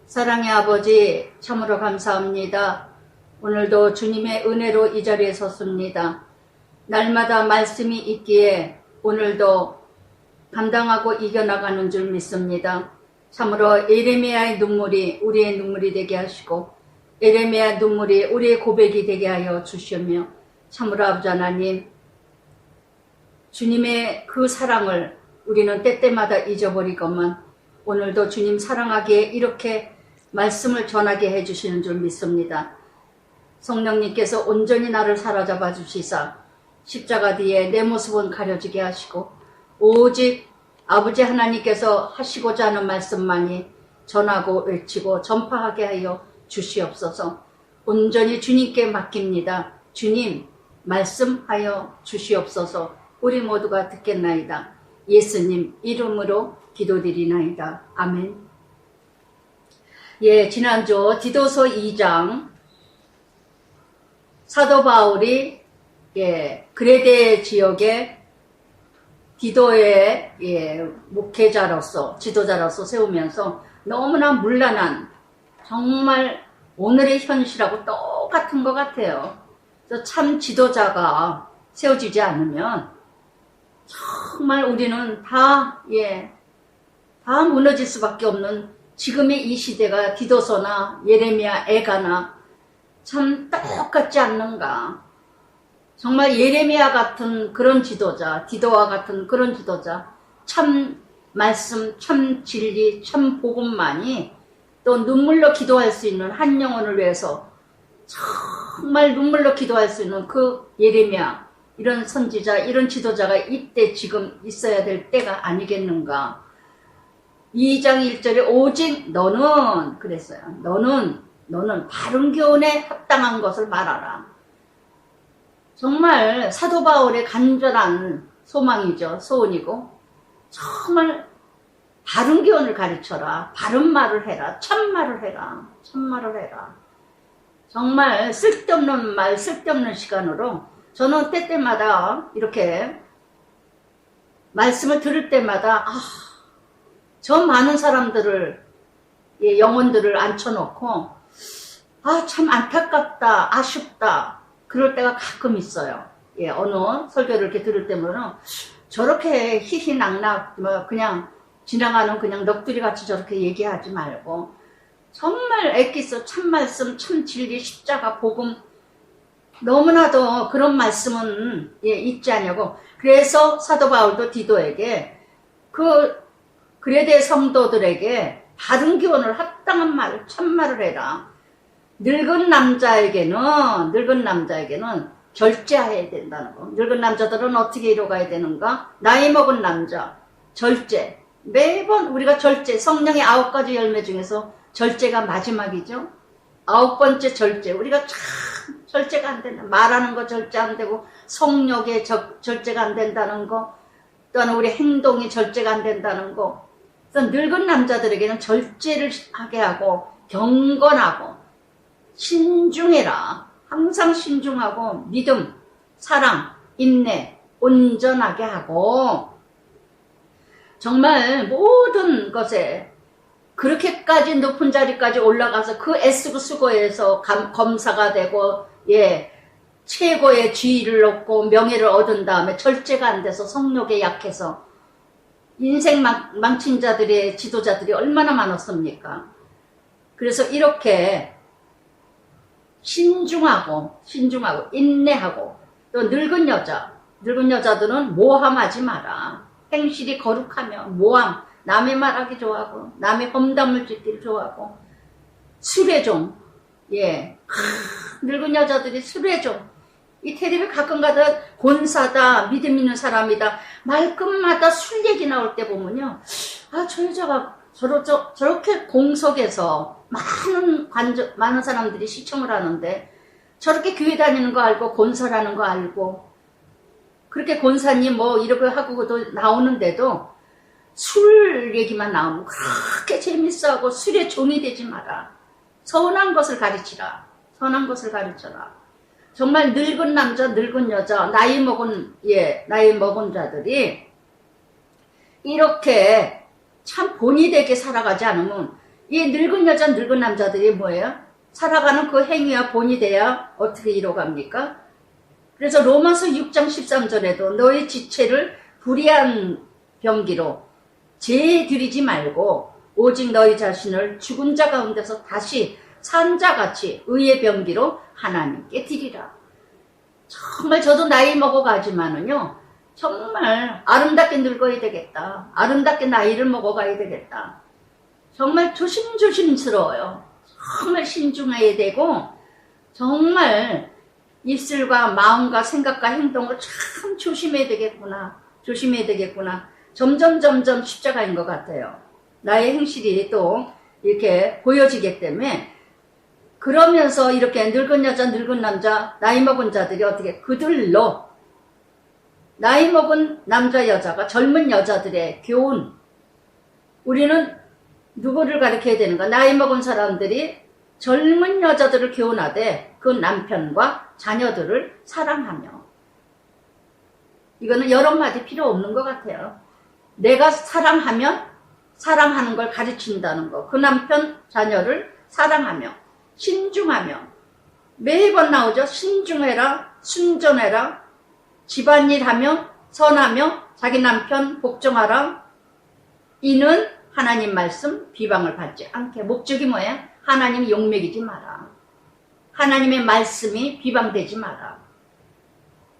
사랑의 아버지, 참으로 감사합니다. 오늘도 주님의 은혜로 이 자리에 섰습니다. 날마다 말씀이 있기에 오늘도 감당하고 이겨나가는 줄 믿습니다. 참으로 예레미야의 눈물이 우리의 눈물이 되게 하시고 예레미야 눈물이 우리의 고백이 되게 하여 주시며, 참으로 아버지 하나님, 주님의 그 사랑을 우리는 때때마다 잊어버리건만 오늘도 주님 사랑하기에 이렇게 말씀을 전하게 해주시는 줄 믿습니다. 성령님께서 온전히 나를 사로잡아 주시사 십자가 뒤에 내 모습은 가려지게 하시고 오직 아버지 하나님께서 하시고자 하는 말씀만이 전하고 외치고 전파하게 하여 주시옵소서. 온전히 주님께 맡깁니다. 주님 말씀하여 주시옵소서. 우리 모두가 듣겠나이다. 예수님 이름으로 기도드리나이다. 아멘. 예, 지난주 디도서 2장 사도 바울이 그레데 지역의 디도의 목회자로서 지도자로서 세우면서 너무나 문란한, 정말 오늘의 현실하고 똑같은 것 같아요. 그래서 참 지도자가 세워지지 않으면 정말 우리는 다 무너질 수밖에 없는 지금의 이 시대가 디도서나 예레미야, 에가나 참 똑같지 않는가. 정말 예레미야 같은 그런 지도자, 디도와 같은 그런 지도자, 참 말씀, 참 진리, 참 복음만이 또 눈물로 기도할 수 있는, 한 영혼을 위해서 정말 눈물로 기도할 수 있는 그 예레미야, 이런 선지자, 이런 지도자가 이때 지금 있어야 될 때가 아니겠는가. 2장 1절에 오직 너는 그랬어요. 너는 바른 교훈에 합당한 것을 말하라. 정말 사도 바울의 간절한 소망이죠. 소원이고, 정말 바른 교훈을 가르쳐라. 바른 말을 해라. 참말을 해라. 참말을 해라. 정말 쓸데없는 말, 쓸데없는 시간으로 저는 때때마다 이렇게 말씀을 들을 때마다 저 많은 사람들을, 영혼들을 앉혀놓고 참 안타깝다, 아쉽다, 그럴 때가 가끔 있어요. 어느 설교를 이렇게 들을 때면은 저렇게 희희낙낙 그냥 지나가는 그냥 넋두리 같이 저렇게 얘기하지 말고 정말 애기서 참 말씀, 참 진리, 십자가, 복음, 너무나도 그런 말씀은 있지 않냐고. 그래서 사도 바울도 디도에게 그레데 성도들에게 바른 교훈을 합당한 말을, 참말을 해라. 늙은 남자에게는 절제해야 된다는 거. 늙은 남자들은 어떻게 이뤄가야 되는가? 나이 먹은 남자, 절제. 매번 우리가 절제, 성령의 9가지 열매 중에서 절제가 마지막이죠. 9번째 절제. 우리가 참 절제가 안 된다. 말하는 거 절제 안 되고, 성욕에 절제가 안 된다는 거, 또한 우리 행동이 절제가 안 된다는 거. 그래서 늙은 남자들에게는 절제를 하게 하고, 경건하고, 신중해라. 항상 신중하고, 믿음, 사랑, 인내, 온전하게 하고, 정말 모든 것에 그렇게까지 높은 자리까지 올라가서 그 애쓰고 수고해서 검사가 되고, 최고의 지위를 얻고 명예를 얻은 다음에 절제가 안 돼서 성욕에 약해서 인생 망친 자들의 지도자들이 얼마나 많았습니까? 그래서 이렇게 신중하고 인내하고, 또 늙은 여자들은 모함하지 마라. 행실이 거룩하며 모함, 남의 말하기 좋아하고 남의 험담을 짓기를 좋아하고, 술래종, 늙은 여자들이 술래종. 이 텔레비 가끔 가다 권사다, 믿음 있는 사람이다, 말끝마다 술 얘기 나올 때 보면요, 저 여자가 저렇게 공석에서 많은 사람들이 시청을 하는데 저렇게 교회 다니는 거 알고, 권사라는 거 알고, 그렇게 권사님 이렇게 하고도 나오는데도 술 얘기만 나오면 그렇게 재밌어하고 술의 종이 되지 마라. 선한 것을 가르치라. 선한 것을 가르쳐라. 정말 늙은 남자, 늙은 여자, 나이 먹은 자들이 이렇게 참 본이 되게 살아가지 않으면 이 늙은 여자, 늙은 남자들이 뭐예요? 살아가는 그 행위와 본이 돼야 어떻게 이뤄갑니까? 그래서 로마서 6장 13절에도 너의 지체를 불의한 병기로 죄들이지 말고 오직 너희 자신을 죽은 자 가운데서 다시 산 자같이 의의 병기로 하나님께 드리라. 정말 저도 나이 먹어가지만은요, 정말 아름답게 늙어야 되겠다. 아름답게 나이를 먹어가야 되겠다. 정말 조심조심스러워요. 정말 신중해야 되고, 정말 입술과 마음과 생각과 행동을 참 조심해야 되겠구나. 조심해야 되겠구나. 점점 십자가인 것 같아요. 나의 행실이 또 이렇게 보여지기 때문에, 그러면서 이렇게 늙은 여자, 늙은 남자, 나이 먹은 자들이 어떻게 그들로 나이 먹은 남자, 여자가 젊은 여자들의 교훈. 우리는 누구를 가르쳐야 되는가? 나이 먹은 사람들이 젊은 여자들을 교훈하되 그 남편과 자녀들을 사랑하며. 이거는 여러 마디 필요 없는 것 같아요. 내가 사랑하면 사랑하는 걸 가르친다는 거. 그 남편, 자녀를 사랑하며 신중하며. 매번 나오죠. 신중해라, 순전해라, 집안일 하며 선하며 자기 남편 복종하라. 이는 하나님 말씀 비방을 받지 않게. 목적이 뭐예요? 하나님 욕먹이지 마라. 하나님의 말씀이 비방되지 마라.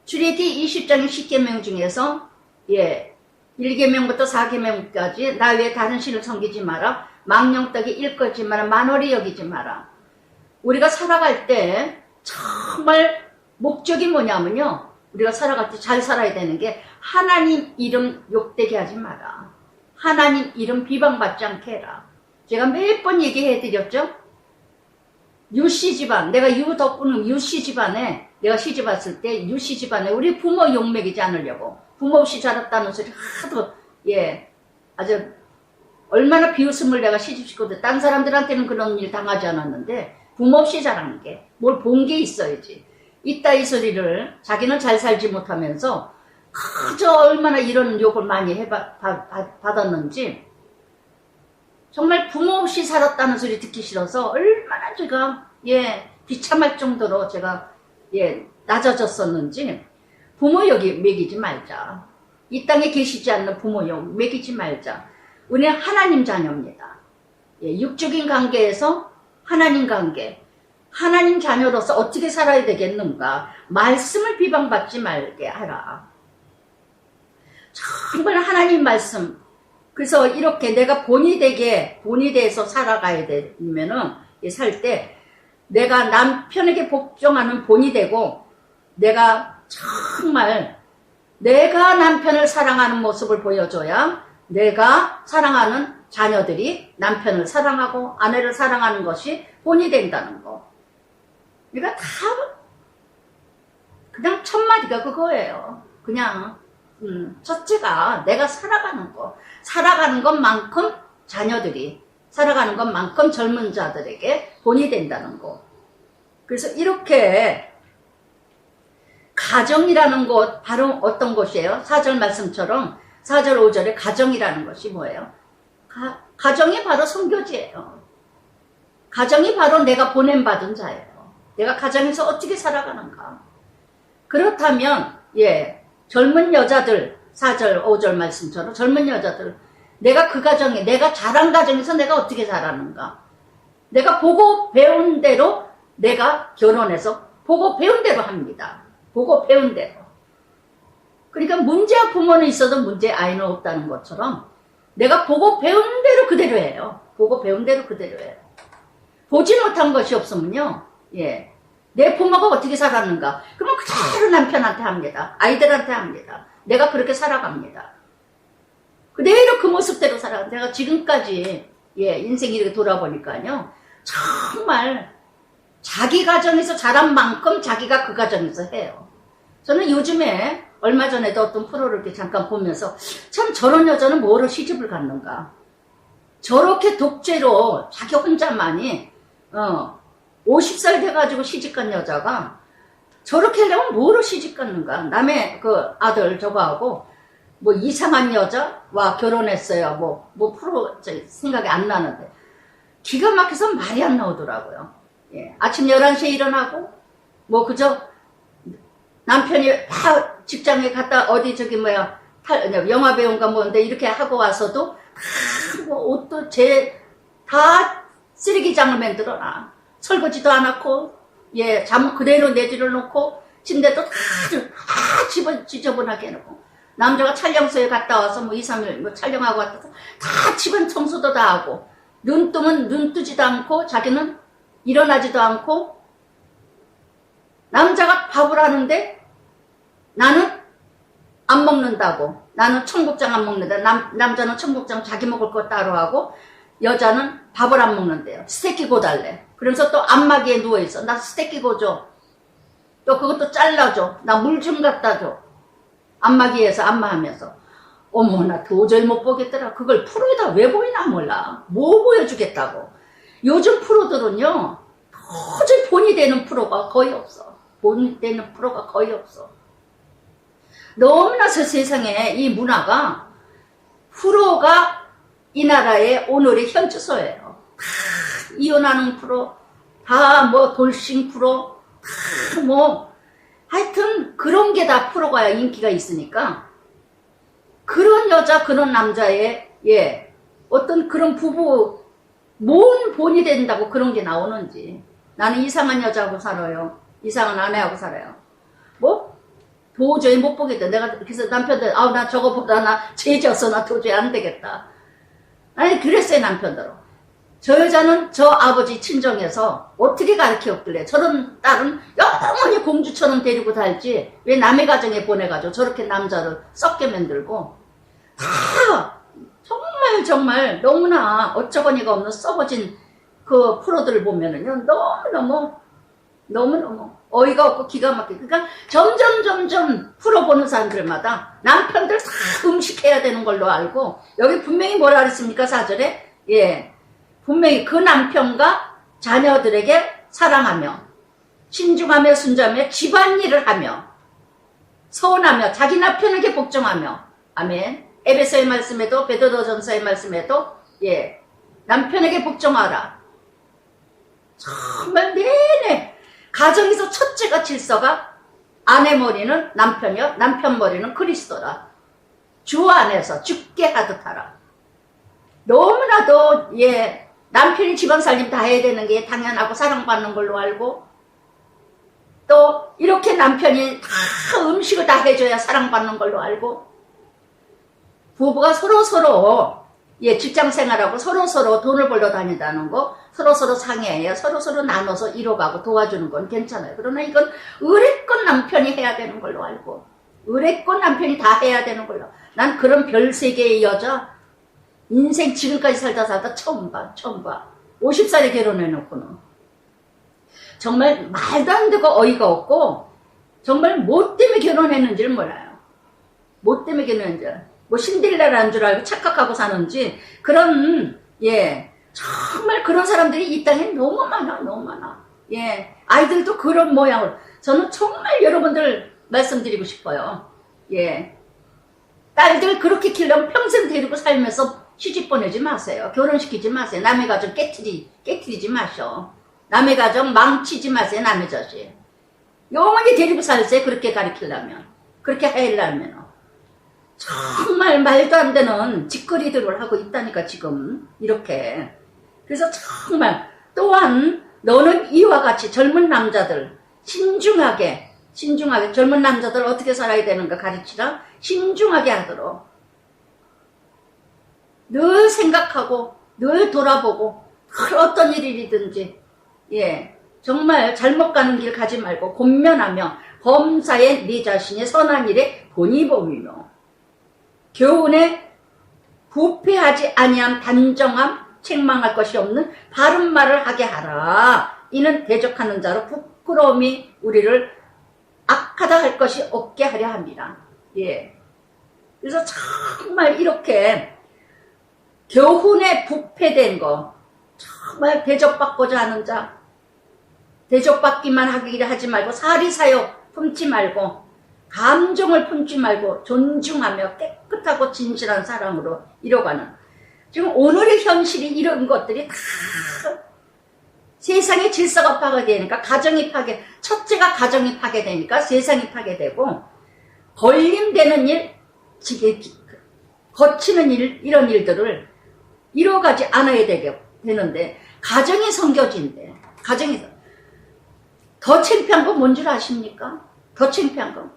출애굽기 20장 10계명 중에서 1계명부터 4계명까지 나 외에 다른 신을 섬기지 마라. 망령떡이 일거지 마라. 만월히 여기지 마라. 우리가 살아갈 때 정말 목적이 뭐냐면요, 우리가 살아갈 때 잘 살아야 되는 게 하나님 이름 욕되게 하지 마라. 하나님 이름 비방받지 않게 해라. 제가 몇 번 얘기해 드렸죠. 유씨 집안, 내가 유 덕분은 유씨 집안에 내가 시집 왔을 때 유씨 집안에 우리 부모 욕먹이지 않으려고 부모 없이 자랐다는 소리 하도 아주 얼마나 비웃음을 내가 시집시켜도 딴 사람들한테는 그런 일 당하지 않았는데 부모 없이 자라는 게 뭘 본 게 있어야지. 이따 이 소리를 자기는 잘 살지 못하면서 그저 얼마나 이런 욕을 많이 받았는지, 정말 부모 없이 살았다는 소리 듣기 싫어서 얼마나 제가 비참할 정도로 제가 낮아졌었는지. 부모 욕이 먹이지 말자. 이 땅에 계시지 않는 부모 욕 먹이지 말자. 우리는 하나님 자녀입니다. 육적인 관계에서 하나님 관계, 하나님 자녀로서 어떻게 살아야 되겠는가? 말씀을 비방받지 말게 하라. 정말 하나님 말씀. 그래서 이렇게 내가 본이 돼서 살아가야 되면은, 살 때 내가 남편에게 복종하는 본이 되고, 내가 정말 내가 남편을 사랑하는 모습을 보여줘야 내가 사랑하는 자녀들이 남편을 사랑하고 아내를 사랑하는 것이 본이 된다는 거. 그러니까 다 그냥 첫 마디가 그거예요. 그냥 첫째가 내가 살아가는 것만큼 자녀들이 살아가는 것만큼 젊은 자들에게 본이 된다는 거. 그래서 이렇게 가정이라는 곳, 바로 어떤 곳이에요? 4절 말씀처럼 4절 5절에 가정이라는 것이 뭐예요? 가정이 바로 선교지예요. 가정이 바로 내가 보냄받은 자예요. 내가 가정에서 어떻게 살아가는가. 그렇다면 젊은 여자들, 4절 5절 말씀처럼 젊은 여자들, 내가 그 가정에, 내가 자란 가정에서 내가 어떻게 살았는가. 내가 보고 배운 대로 내가 결혼해서 보고 배운 대로 합니다. 보고 배운 대로. 그러니까 문제와 부모는 있어도 문제 아이는 없다는 것처럼 내가 보고 배운 대로 그대로 해요. 보고 배운 대로 그대로 해요. 보지 못한 것이 없으면요, 내 부모가 어떻게 살았는가, 그러면 그대로 남편한테 합니다. 아이들한테 합니다. 내가 그렇게 살아갑니다. 그대로 그 모습대로 살아. 내가 지금까지 인생이 이렇게 돌아보니까요, 정말 자기 가정에서 자란 만큼 자기가 그 가정에서 해요. 저는 요즘에 얼마 전에도 어떤 프로를 이렇게 잠깐 보면서 참 저런 여자는 뭐로 시집을 갔는가. 저렇게 독재로 자기 혼자만이 50살 돼가지고 시집간 여자가 저렇게 하려면 뭐로 시집갔는가. 남의 그 아들 저거하고 뭐 이상한 여자와 결혼했어요. 뭐 프로 생각이 안 나는데 기가 막혀서 말이 안 나오더라고요. 예. 아침 11시에 일어나고, 뭐, 그저, 남편이 다 직장에 갔다, 어디 저기 뭐야, 영화배우인가 뭔데 이렇게 하고 와서도, 다 뭐 옷도 다 쓰레기장을 만들어놔. 설거지도 안 하고, 예, 잠 그대로 내지를 놓고, 침대도 다 지저분하게 해놓고. 남자가 촬영소에 갔다 와서 뭐 2, 3일 뭐 촬영하고 왔다 다 집안 청소도 다 하고, 눈 뜨면 눈 뜨지도 않고, 자기는 일어나지도 않고, 남자가 밥을 하는데 나는 안 먹는다고. 나는 청국장 안 먹는다. 남자는 청국장 자기 먹을 거 따로 하고, 여자는 밥을 안 먹는데요. 스테이크 고달래. 그러면서 또 안마기에 누워있어. 나 스테이크 고줘. 또 그것도 잘라줘. 나 물 좀 갖다 줘. 안마기에서 안마하면서. 어머, 나 도저히 못 보겠더라. 그걸 프로에다 왜 보이나 몰라. 뭐 보여주겠다고. 요즘 프로들은요, 도저히 본이 되는 프로가 거의 없어. 본이 되는 프로가 거의 없어. 너무나 세상에 이 문화가, 프로가 이 나라의 오늘의 현주소예요. 다 이혼하는 프로, 다 뭐 돌싱 프로, 다 뭐 하여튼 그런 게 다 프로가 인기가 있으니까, 그런 여자 그런 남자의 예 어떤 그런 부부 뭔 본이 된다고 그런 게 나오는지. 나는 이상한 여자하고 살아요. 이상한 아내하고 살아요. 뭐 도저히 못 보겠다. 내가 그래서 남편들 나 저거보다 나 죄졌어. 나 도저히 안 되겠다. 아니 그랬어요. 남편들은. 저 여자는 저 아버지 친정에서 어떻게 가르쳤길래 저런 딸은 영원히 공주처럼 데리고 살지 왜 남의 가정에 보내가지고 저렇게 남자를 썩게 만들고. 다 정말 너무나 어처구니가 없는 썩어진 그 프로들을 보면은요 너무너무 어이가 없고 기가 막히고. 그러니까 점점 프로 보는 사람들마다 남편들 다 음식해야 되는 걸로 알고, 여기 분명히 뭐라 그랬습니까 사절에? 예, 분명히 그 남편과 자녀들에게 사랑하며 신중하며 순자며 집안일을 하며 서운하며 자기 남편에게 복종하며. 아멘. 에베소의 말씀에도 베드로전서의 말씀에도 예 남편에게 복종하라. 정말 내내 가정에서 첫째가 질서가 아내 머리는 남편이요, 남편 머리는 그리스도라. 주 안에서 죽게 하듯 하라. 너무나도 예 남편이 집안 살림 다 해야 되는 게 당연하고 사랑받는 걸로 알고, 또 이렇게 남편이 다 음식을 다 해줘야 사랑받는 걸로 알고, 부부가 서로서로 예 직장생활하고 서로서로 돈을 벌러 다닌다는 거 서로서로 상해해요. 서로서로 나눠서 이뤄가고 도와주는 건 괜찮아요. 그러나 이건 의뢰권 남편이 해야 되는 걸로 알고, 의뢰권 남편이 다 해야 되는 걸로. 난 그런 별세계의 여자 인생 지금까지 살다 처음 봐. 50살에 결혼해놓고는 정말 말도 안 되고 어이가 없고, 정말 뭐 때문에 결혼했는지를 몰라요. 뭐 때문에 결혼했는지. 뭐 신데렐라라는 줄 알고 착각하고 사는지. 그런 예 정말 그런 사람들이 이 땅에 너무 많아. 예 아이들도 그런 모양으로. 저는 정말 여러분들 말씀드리고 싶어요. 예 딸들 그렇게 키우려면 평생 데리고 살면서 시집 보내지 마세요. 결혼시키지 마세요. 남의 가정 깨트리지 마셔. 남의 가정 망치지 마세요. 남의 자식 영원히 데리고 살세요. 그렇게 가르치려면, 그렇게 하려면. 정말 말도 안 되는 짓거리들을 하고 있다니까 지금 이렇게. 그래서 정말 또한 너는 이와 같이 젊은 남자들 신중하게 젊은 남자들 어떻게 살아야 되는가 가르치라. 신중하게 하도록 늘 생각하고 늘 돌아보고, 어떤 일이든지 예 정말 잘못 가는 길 가지 말고 권면하며 범사에 네 자신의 선한 일에 본의범이며 교훈에 부패하지 아니함 단정함 책망할 것이 없는 바른 말을 하게 하라. 이는 대적하는 자로 부끄러움이 우리를 악하다 할 것이 없게 하려 함이라. 예. 그래서 정말 이렇게 교훈에 부패된 거, 정말 대접받고자 하는 자, 대접받기만 하지 말고 사리사욕 품지 말고 감정을 품지 말고 존중하며 깨끗하고 진실한 사랑으로 이뤄가는 지금 오늘의 현실이 이런 것들이 다 세상의 질서가 파괴되니까 가정이 첫째가 가정이 파괴되니까 세상이 파괴되고 걸림되는 일, 거치는 일, 이런 일들을 이뤄가지 않아야 되는데 가정이 성겨진대. 가정이 더 창피한 건 뭔 줄 아십니까? 더 창피한 건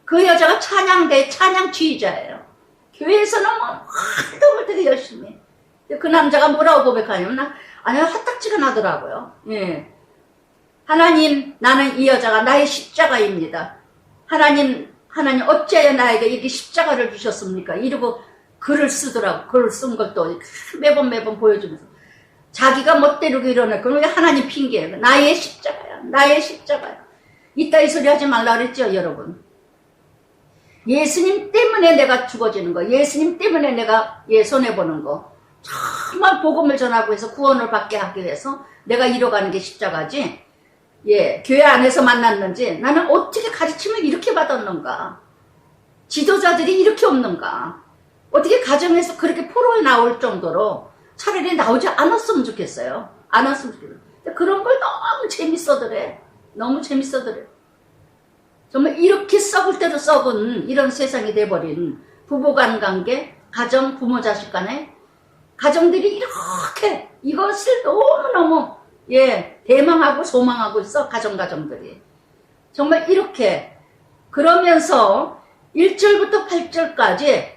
그 여자가 찬양주의자예요. 교회에서는 뭐 활동을 되게 열심히 해. 그 남자가 뭐라고 고백하냐면 아니 화딱지가 나더라고요. 예. 하나님, 나는 이 여자가 나의 십자가입니다. 하나님 어찌하여 나에게 이렇게 십자가를 주셨습니까? 이러고 글을 쓰더라고. 글을 쓴 것도 매번 보여주면서 자기가 멋대로 이러니까 왜 하나님 핑계예요. 나의 십자가야. 나의 십자가야. 이따위 소리 하지 말라 그랬죠, 여러분. 예수님 때문에 내가 죽어지는 거, 예수님 때문에 내가 손해보는 거, 정말 복음을 전하고 해서 구원을 받게 하기 위해서 내가 이뤄가는 게 십자가지. 예, 교회 안에서 만났는지 나는 어떻게 가르침을 이렇게 받았는가, 지도자들이 이렇게 없는가, 어떻게 가정에서 그렇게 포로에 나올 정도로 차라리 나오지 않았으면 좋겠어요. 않았으면 좋겠어요. 그런 걸 너무 재밌어더래. 너무 재밌어더래. 정말 이렇게 썩을 대로 썩은 이런 세상이 돼버린 부부간 관계, 가정, 부모 자식 간에 가정들이 이렇게 이것을 너무너무 대망하고 소망하고 있어. 가정들이 정말 이렇게. 그러면서 1절부터 8절까지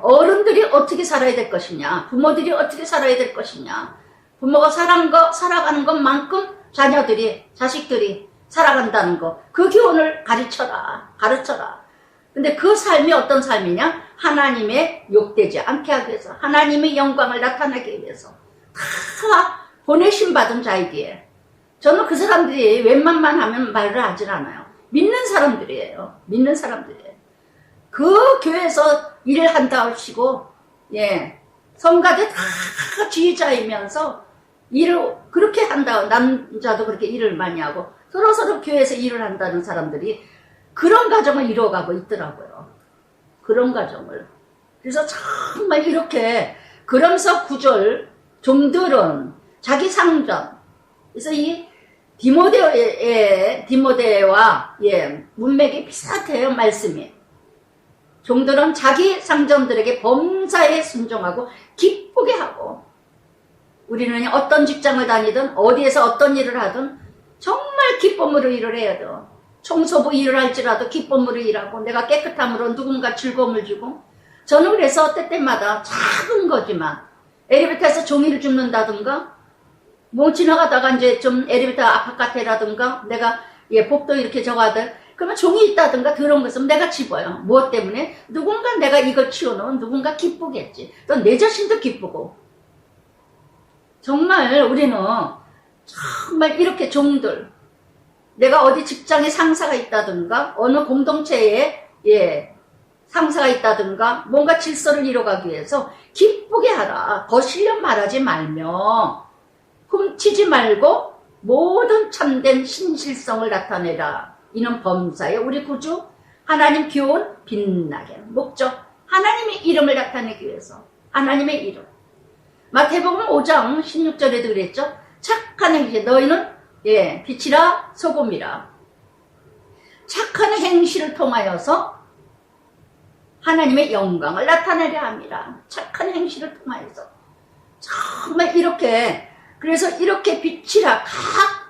어른들이 어떻게 살아야 될 것이냐, 부모들이 어떻게 살아야 될 것이냐, 부모가 살아가는 것만큼 자식들이 살아간다는 거, 그 교훈을 가르쳐라. 근데 그 삶이 어떤 삶이냐? 하나님의 욕되지 않게 하기 위해서, 하나님의 영광을 나타내기 위해서 다 보내심 받은 자이기에 저는 그 사람들이 웬만만 하면 말을 하질 않아요. 믿는 사람들이에요. 그 교회에서 일을 한다 하시고, 성가대 다 지휘자이면서 일을 그렇게 한다. 남자도 그렇게 일을 많이 하고 서로 교회에서 일을 한다는 사람들이 그런 가정을 이루어가고 있더라고요. 그런 가정을. 그래서 정말 이렇게, 그러면서 9절, 종들은 자기 상전. 그래서 이 디모데와 문맥이 비슷해요, 말씀이. 종들은 자기 상전들에게 범사에 순종하고 기쁘게 하고, 우리는 어떤 직장을 다니든 어디에서 어떤 일을 하든 정말 기쁨으로 일을 해야 돼요. 청소부 일을 할지라도 기쁨으로 일하고, 내가 깨끗함으로 누군가 즐거움을 주고. 저는 그래서 때때마다 작은 거지만 엘리베이터에서 종이를 줍는다든가, 뭐 지나가다가 이제 좀 엘리베이터 바깥에라든가 내가 복도 이렇게 저가들, 그러면 종이 있다든가 들어온 거 있으면 내가 집어요. 무엇 때문에? 누군가 내가 이걸 치워놓은 누군가 기쁘겠지. 또 내 자신도 기쁘고. 정말 우리는 정말 이렇게 종들, 내가 어디 직장에 상사가 있다든가 어느 공동체에 상사가 있다든가 뭔가 질서를 이뤄가기 위해서 기쁘게 하라. 거슬려 말하지 말며 훔치지 말고 모든 참된 신실성을 나타내라. 이는 범사에 우리 구주 하나님 교훈 빛나게 목적, 하나님의 이름을 나타내기 위해서, 하나님의 이름. 마태복음 5장 16절에도 그랬죠. 착한 행실, 너희는 빛이라 소금이라. 착한 행실을 통하여서 하나님의 영광을 나타내려 합니다. 착한 행실을 통하여서. 정말 이렇게, 그래서 이렇게 빛이라 각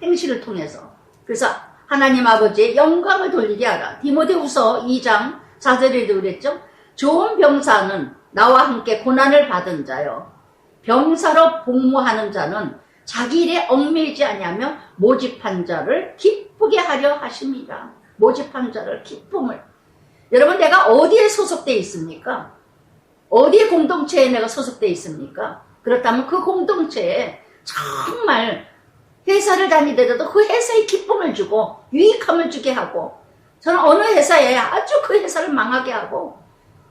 행실을 통해서, 그래서 하나님 아버지의 영광을 돌리게 하라. 디모데후서 2장 4절에도 그랬죠. 좋은 병사는 나와 함께 고난을 받은 자요, 병사로 복무하는 자는 자기 일에 얽매이지 아니하며 모집한 자를 기쁘게 하려 하십니다. 모집한 자를, 기쁨을. 여러분, 내가 어디에 소속되어 있습니까? 어디에 공동체에 내가 소속되어 있습니까? 그렇다면 그 공동체에 정말 회사를 다니더라도 그 회사에 기쁨을 주고 유익함을 주게 하고, 저는 어느 회사에 아주 그 회사를 망하게 하고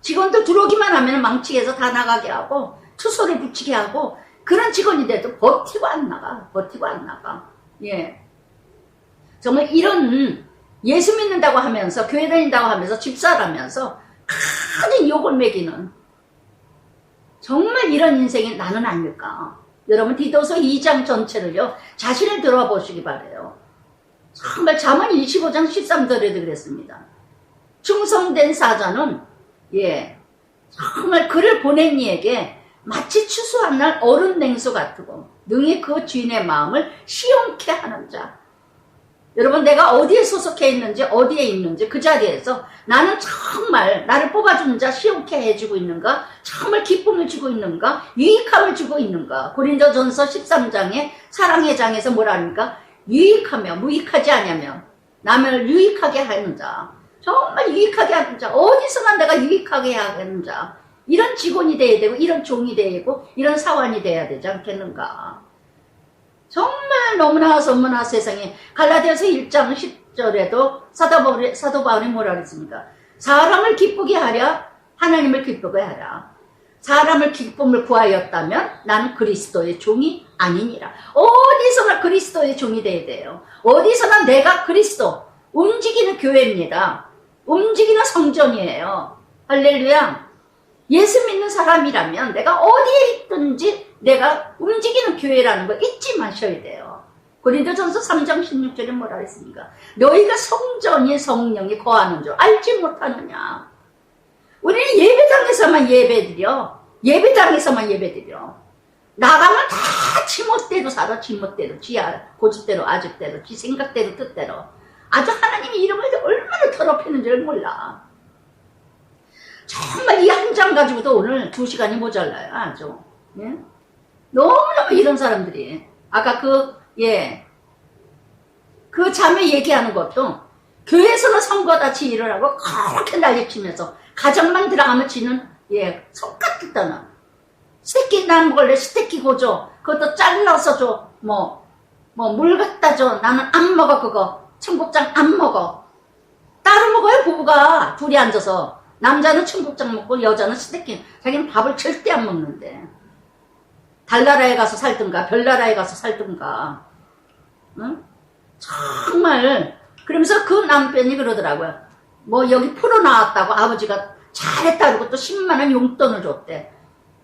직원들 들어오기만 하면 망치게 해서 다 나가게 하고 투소를 붙이게 하고, 그런 직원이 돼도 버티고 안 나가. 정말 이런 예수 믿는다고 하면서, 교회 다닌다고 하면서, 집사라면서 많은 욕을 먹이는 정말 이런 인생이 나는 아닐까. 여러분 디도서 2장 전체를요 자신을 들어보시기 바래요. 정말 잠언 25장 13절에도 그랬습니다. 충성된 사자는 정말 그를 보낸 이에게 마치 추수한 날 어른 냉수 같고 능히 그 주인의 마음을 시원케 하는 자. 여러분 내가 어디에 소속해 있는지 어디에 있는지 그 자리에서 나는 정말 나를 뽑아주는 자 시원케 해주고 있는가, 정말 기쁨을 주고 있는가, 유익함을 주고 있는가. 고린도전서 13장에 사랑의 장에서 뭐라 합니까? 유익하며 무익하지 않으며 남을 유익하게 하는 자, 정말 유익하게 하는 자, 어디서나 내가 유익하게 하는 자, 이런 직원이 돼야 되고 이런 종이 돼야 되고 이런 사원이 돼야 되지 않겠는가. 정말 너무나 세상에 갈라디아서 1장 10절에도 사도 바울이 뭐라 그랬습니까? 사람을 기쁘게 하랴 하나님을 기쁘게 하라. 사람을 기쁨을 구하였다면 나는 그리스도의 종이 아니니라. 어디서나 그리스도의 종이 돼야 돼요. 어디서나 내가 그리스도 움직이는 교회입니다. 움직이는 성전이에요. 할렐루야. 예수 믿는 사람이라면 내가 어디에 있든지 내가 움직이는 교회라는 거 잊지 마셔야 돼요. 고린도전서 3장 16절에 뭐라 했습니까? 너희가 성전이 성령이 거하는 줄 알지 못하느냐. 우리는 예배당에서만 예배드려. 예배당에서만 예배드려. 나가면 다 지멋대로 살아. 지멋대로. 지 고집대로 아집대로. 지 생각대로 뜻대로. 아주 하나님의 이름을 얼마나 더럽히는지를 몰라. 정말 이 한 장 가지고도 오늘 2시간이 모자라요. 아주. 예? 너무너무 이런 사람들이. 아까 그 자매 얘기하는 것도 교회에서는 선거같이 일어나고 그렇게 난리치면서 가정만 들어가면 지는 속같았다는 새끼 난 걸래 스테이크 고줘. 그것도 잘라서 줘. 물 갖다 줘. 나는 안 먹어 그거. 청국장 안 먹어. 따로 먹어요 부부가 둘이 앉아서. 남자는 청국장 먹고 여자는 스테이크. 자기는 밥을 절대 안 먹는데. 달나라에 가서 살든가 별나라에 가서 살든가. 응? 정말 그러면서 그 남편이 그러더라고요. 여기 프로 나왔다고 아버지가 잘했다 그러고 또 10만원 용돈을 줬대.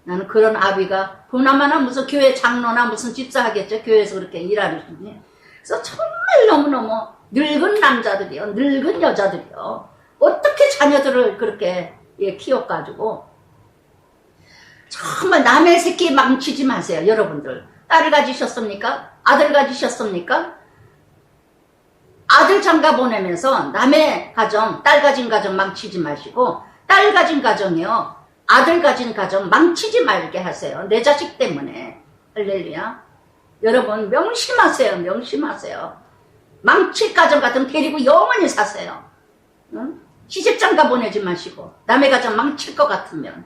나는 그런 아비가 보나마나 무슨 교회 장로나 무슨 집사 하겠죠. 교회에서 그렇게 일하시니. 그래서 정말 너무너무 늙은 남자들이요. 늙은 여자들이요. 어떻게 자녀들을 그렇게 키워가지고. 정말 남의 새끼 망치지 마세요. 여러분들. 딸을 가지셨습니까? 아들 가지셨습니까? 아들 장가 보내면서 남의 가정, 딸 가진 가정 망치지 마시고 딸 가진 가정이요. 아들 가진 가정 망치지 말게 하세요. 내 자식 때문에. 할렐루야. 여러분 명심하세요. 명심하세요. 망칠 가정 같은 데리고 영원히 사세요. 응? 시집장가 보내지 마시고 남의 가정 망칠 것 같으면.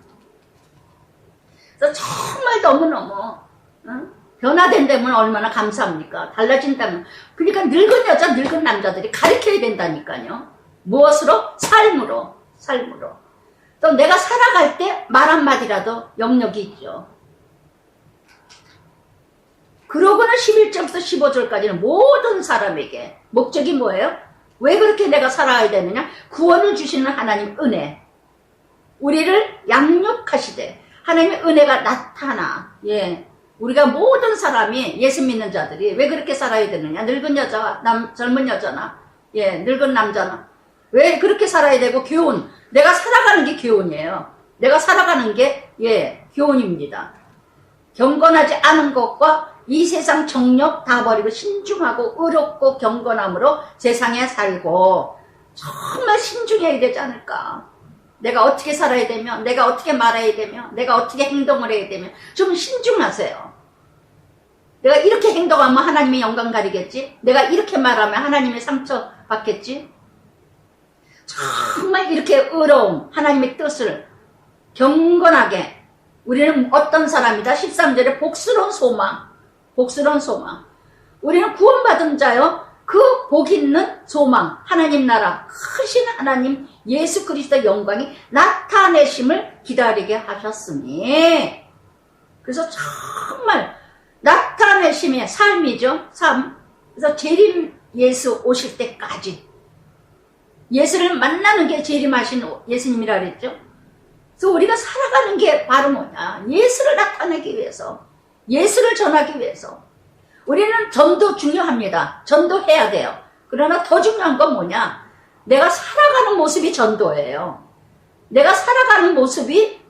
그래서 정말 너무너무 변화된다면 얼마나 감사합니까? 달라진다면. 그러니까 늙은 여자 늙은 남자들이 가르쳐야 된다니까요. 무엇으로? 삶으로. 또 내가 살아갈 때 말 한마디라도 영역이 있죠. 그러고는 11절부터 15절까지는 모든 사람에게 목적이 뭐예요? 왜 그렇게 내가 살아야 되느냐? 구원을 주시는 하나님 은혜. 우리를 양육하시되 하나님의 은혜가 나타나. 우리가 모든 사람이 예수 믿는 자들이 왜 그렇게 살아야 되느냐? 늙은 여자가 젊은 여자나 늙은 남자나 왜 그렇게 살아야 되고 교훈. 내가 살아가는 게 교훈이에요. 내가 살아가는 게 교훈입니다. 경건하지 않은 것과 이 세상 정욕 다 버리고 신중하고 의롭고 경건함으로 세상에 살고 정말 신중해야 되지 않을까. 내가 어떻게 살아야 되며 내가 어떻게 말해야 되며 내가 어떻게 행동을 해야 되며 좀 신중하세요. 내가 이렇게 행동하면 하나님의 영광 가리겠지. 내가 이렇게 말하면 하나님의 상처 받겠지. 정말 이렇게 의로움 하나님의 뜻을 경건하게. 우리는 어떤 사람이다? 13절에 복스러운 소망. 우리는 구원받은 자요. 그 복 있는 소망. 하나님 나라 크신 하나님 예수 그리스도의 영광이 나타내심을 기다리게 하셨으니. 그래서 정말 나타내심의 삶이죠. 삶. 그래서 재림 예수 오실 때까지 예수를 만나는 게 재림하신 예수님이라 그랬죠. 그래서 우리가 살아가는 게 바로 뭐냐? 예수를 나타내기 위해서, 예수를 전하기 위해서. 우리는 전도 중요합니다. 전도해야 돼요. 그러나 더 중요한 건 뭐냐? 내가 살아가는 모습이 전도예요. 내가 살아가는 모습이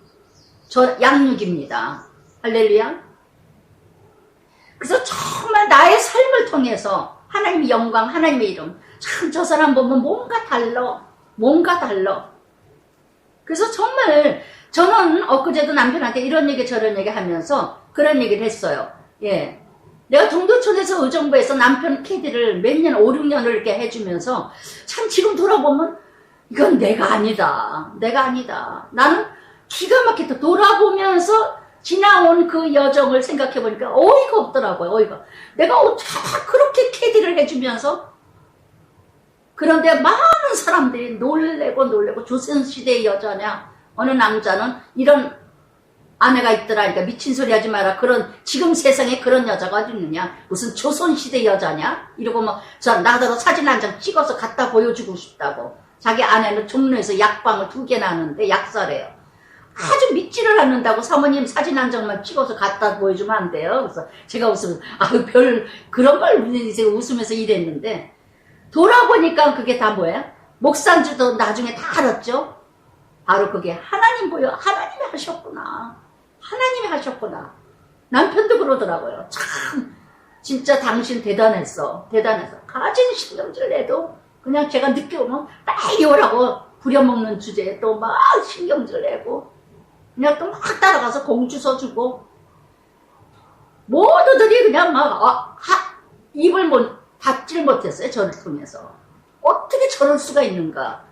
양육입니다. 할렐루야. 그래서 정말 나의 삶을 통해서 하나님의 영광, 하나님의 이름, 참 저 사람 보면 뭔가 달라. 그래서 정말 저는 엊그제도 남편한테 이런 얘기 저런 얘기 하면서 그런 얘기를 했어요. 예. 내가 동두천에서 의정부에서 남편 캐디를 몇 년, 5, 6년을 이렇게 해주면서 참 지금 돌아보면 이건 내가 아니다. 나는 기가 막히게 돌아보면서 지나온 그 여정을 생각해보니까 어이가 없더라고요. 어이가. 내가 어떻게 그렇게 캐디를 해주면서 그런데 많은 사람들이 놀래고 조선시대의 여자냐, 어느 남자는 이런 아내가 있더라. 그러니까 미친 소리 하지 마라. 지금 세상에 그런 여자가 어디 있느냐. 무슨 조선시대 여자냐? 이러고 나더러 사진 한 장 찍어서 갖다 보여주고 싶다고. 자기 아내는 종로에서 약방을 2개나 하는데 약사래요. 아주 믿지를 않는다고 사모님 사진 한 장만 찍어서 갖다 보여주면 안 돼요. 그래서 제가 웃으면서, 그런 걸 웃으면서 일했는데, 돌아보니까 그게 다 뭐예요? 목산주도 나중에 다 알았죠? 바로 그게 하나님이 하셨구나. 남편도 그러더라고요. 참 진짜 당신 대단했어. 가진 신경질 내도 그냥 제가 늦게 오면 빨리 오라고 부려먹는 주제에 또 막 신경질 내고 그냥 또 막 따라가서 공주서 주고 모두들이 그냥 입을 닫질 못했어요. 저를 통해서. 어떻게 저럴 수가 있는가.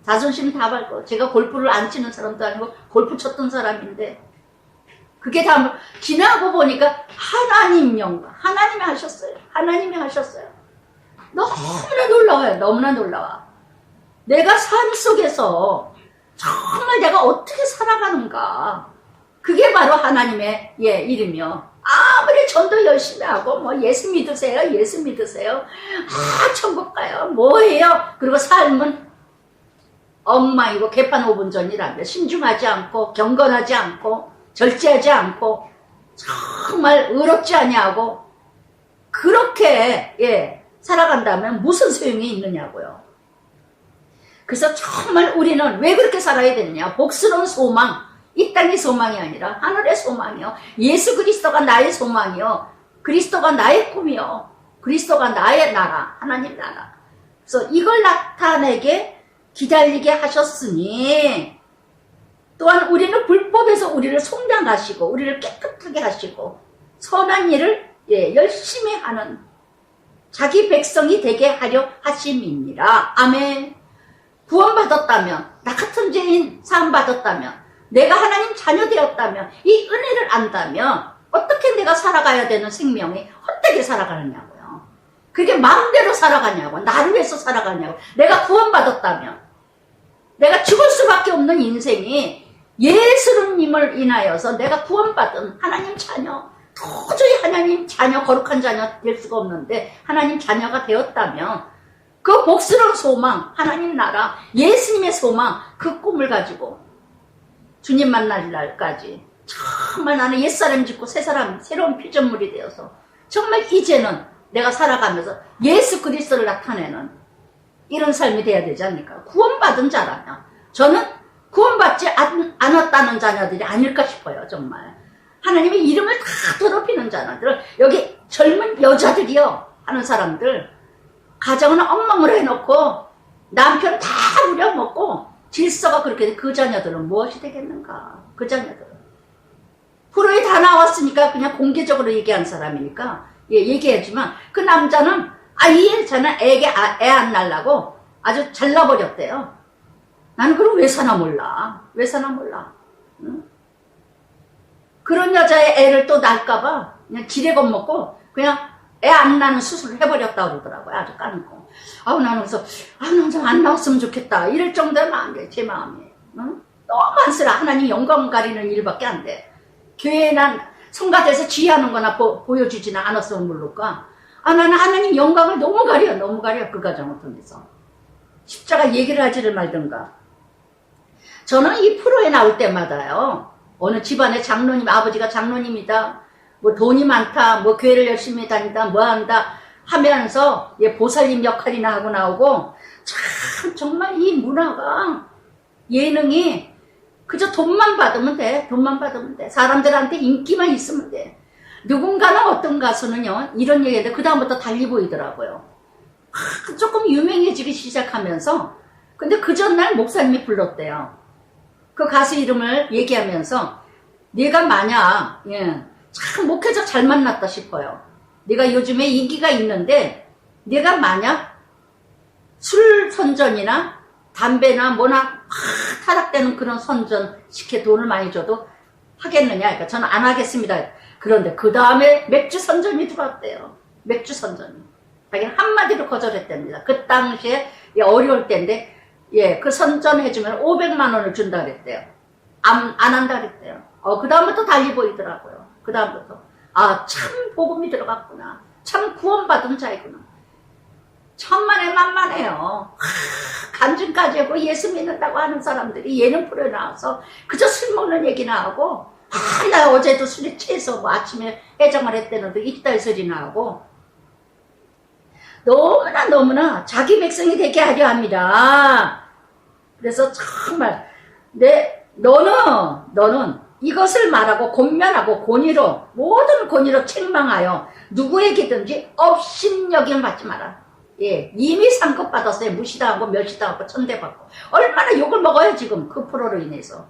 자존심 다 밟고 제가 골프를 안 치는 사람도 아니고 골프 쳤던 사람인데 그게 다 지나고 보니까 하나님이 하셨어요. 너무나 놀라워. 내가 삶 속에서 정말 내가 어떻게 살아가는가. 그게 바로 하나님의 이름이요. 아무리 전도 열심히 하고 예수 믿으세요. 천국 가요. 뭐해요. 그리고 삶은 엉망이고 개판 5분 전이라며 신중하지 않고 경건하지 않고 절제하지 않고 정말 의롭지 아니하고 그렇게 살아간다면 무슨 소용이 있느냐고요. 그래서 정말 우리는 왜 그렇게 살아야 되느냐. 복스러운 소망, 이 땅의 소망이 아니라 하늘의 소망이요. 예수 그리스도가 나의 소망이요. 그리스도가 나의 꿈이요. 그리스도가 나의 나라, 하나님 나라. 그래서 이걸 나타내게 기다리게 하셨으니 또한 우리는 불법에서 우리를 속량하시고 우리를 깨끗하게 하시고 선한 일을 열심히 하는 자기 백성이 되게 하려 하심이니라. 아멘. 구원받았다면, 나 같은 죄인 사함받았다면, 내가 하나님 자녀 되었다면, 이 은혜를 안다면 어떻게 내가 살아가야 되는 생명이 헛되게 살아가느냐고요. 그게 마음대로 살아가냐고, 나를 위해서 살아가냐고. 내가 구원받았다면, 내가 죽을 수밖에 없는 인생이 예수님을 인하여서 내가 구원받은 하나님 자녀, 도저히 하나님 자녀, 거룩한 자녀 될 수가 없는데 하나님 자녀가 되었다면 그 복스러운 소망, 하나님 나라, 예수님의 소망, 그 꿈을 가지고 주님 만날 날까지 정말 나는 옛사람 짓고 새사람, 새로운 피조물이 되어서 정말 이제는 내가 살아가면서 예수 그리스도를 나타내는 이런 삶이 돼야 되지 않을까. 구원받은 자라면 저는 구원받지 않았다는 자녀들이 아닐까 싶어요. 정말 하나님의 이름을 다 더럽히는 자녀들, 여기 젊은 여자들이요 하는 사람들, 가정은 엉망으로 해놓고 남편 다 부려먹고 질서가 그렇게 돼. 그 자녀들은 무엇이 되겠는가. 그 자녀들은 프로에 다 나왔으니까 그냥 공개적으로 얘기한 사람이니까 얘기하지만 그 남자는 이 여자는 애 안 낳으려고 아주 잘라버렸대요. 나는 그럼 왜 사나 몰라. 응? 그런 여자의 애를 또 낳을까봐 그냥 지레 겁먹고 그냥 애 안 낳는 수술을 해버렸다고 그러더라고요. 아주 까놓고. 나는 그래서 난 좀 안 나왔으면 좋겠다. 이럴 정도의 마음이에요. 제 마음이. 응? 너무 안쓰러. 하나님 영광 가리는 일밖에 안 돼. 교회에 난 성가대에서 지휘하는 거나 보여주지는 않았으면 모를까. 나는 하나님 영광을 너무 가려. 그 가정을 통해서. 십자가 얘기를 하지를 말든가. 저는 이 프로에 나올 때마다요, 어느 집안의 장로님, 아버지가 장로님이다, 뭐 돈이 많다, 뭐 교회를 열심히 다닌다, 뭐 한다 하면서 보살님 역할이나 하고 나오고, 참 정말 이 문화가, 예능이 그저 돈만 받으면 돼. 돈만 받으면 돼. 사람들한테 인기만 있으면 돼. 누군가는 어떤 가수는요, 이런 얘기인데 그 다음부터 달리 보이더라고요. 조금 유명해지기 시작하면서, 근데 그 전날 목사님이 불렀대요. 그 가수 이름을 얘기하면서, 네가 만약 참 목회자 잘 만났다 싶어요. 네가 요즘에 인기가 있는데 네가 만약 술 선전이나 담배나 뭐나 타락되는 그런 선전 시켜 돈을 많이 줘도 하겠느냐. 그러니까 저는 안 하겠습니다. 그런데 그 다음에 맥주 선전이 들어왔대요. 맥주 선전이. 자기는 한마디로 거절했답니다. 그 당시에 어려울 때인데, 그 선전해주면 500만 원을 준다 그랬대요. 안 한다 그랬대요. 그 다음부터 달리 보이더라고요. 그 다음부터. 아, 참 복음이 들어갔구나. 참 구원받은 자이구나. 천만에 만만해요. 간증까지 하고 예수 믿는다고 하는 사람들이 예능 프로에 나와서 그저 술 먹는 얘기나 하고, 나 어제도 술에 취해서 뭐 아침에 해장을 했다는데 이따위 소리나 하고, 너무나 자기 백성이 되게 하려 합니다. 그래서 정말 너는 이것을 말하고 권면하고 권위로, 모든 권위로 책망하여 누구에게든지 업신여김 받지 마라. 이미 상급 받았어요. 무시당하고 멸시당하고 천대받고. 얼마나 욕을 먹어요 지금 그 프로로 인해서.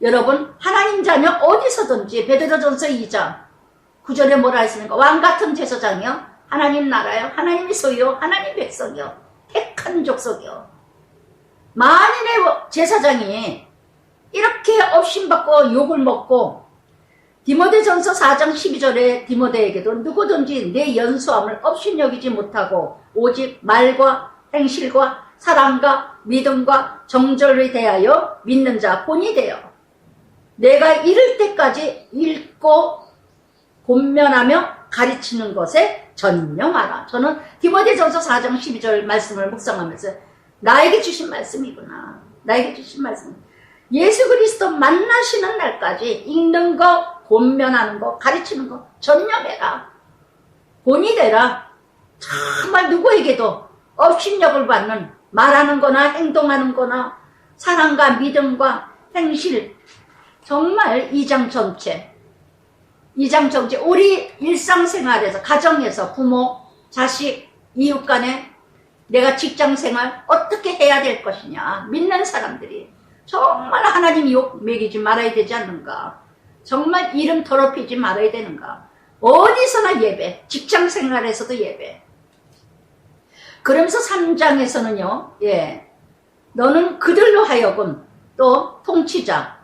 여러분, 하나님 자녀 어디서든지, 베드로전서 2장 9절에 뭐라 했습니까? 왕같은 제사장이요, 하나님 나라요, 하나님의 소유요, 하나님 백성이요, 택한 족속이요. 만인의 제사장이 이렇게 업신받고 욕을 먹고, 디모데전서 4장 12절에 디모데에게도 누구든지 내 연수함을 업신여기지 못하고 오직 말과 행실과 사랑과 믿음과 정절에 대하여 믿는 자 본이 되어 내가 이를 때까지 읽고 권면하며 가르치는 것에 전념하라. 저는 디모데전서 4장 12절 말씀을 묵상하면서 나에게 주신 말씀이구나. 나에게 주신 말씀. 예수 그리스도 만나시는 날까지 읽는 거, 권면하는 거, 가르치는 거 전념해라. 본이 되라. 정말 누구에게도 업신여길 받는, 말하는 거나 행동하는 거나 사랑과 믿음과 행실, 정말 2장 전체 우리 일상생활에서, 가정에서 부모, 자식, 이웃 간에 내가 직장생활 어떻게 해야 될 것이냐. 믿는 사람들이 정말 하나님 욕 먹이지 말아야 되지 않는가. 정말 이름 더럽히지 말아야 되는가. 어디서나 예배, 직장생활에서도 예배. 그러면서 3장에서는요, 너는 그들로 하여금 또 통치자,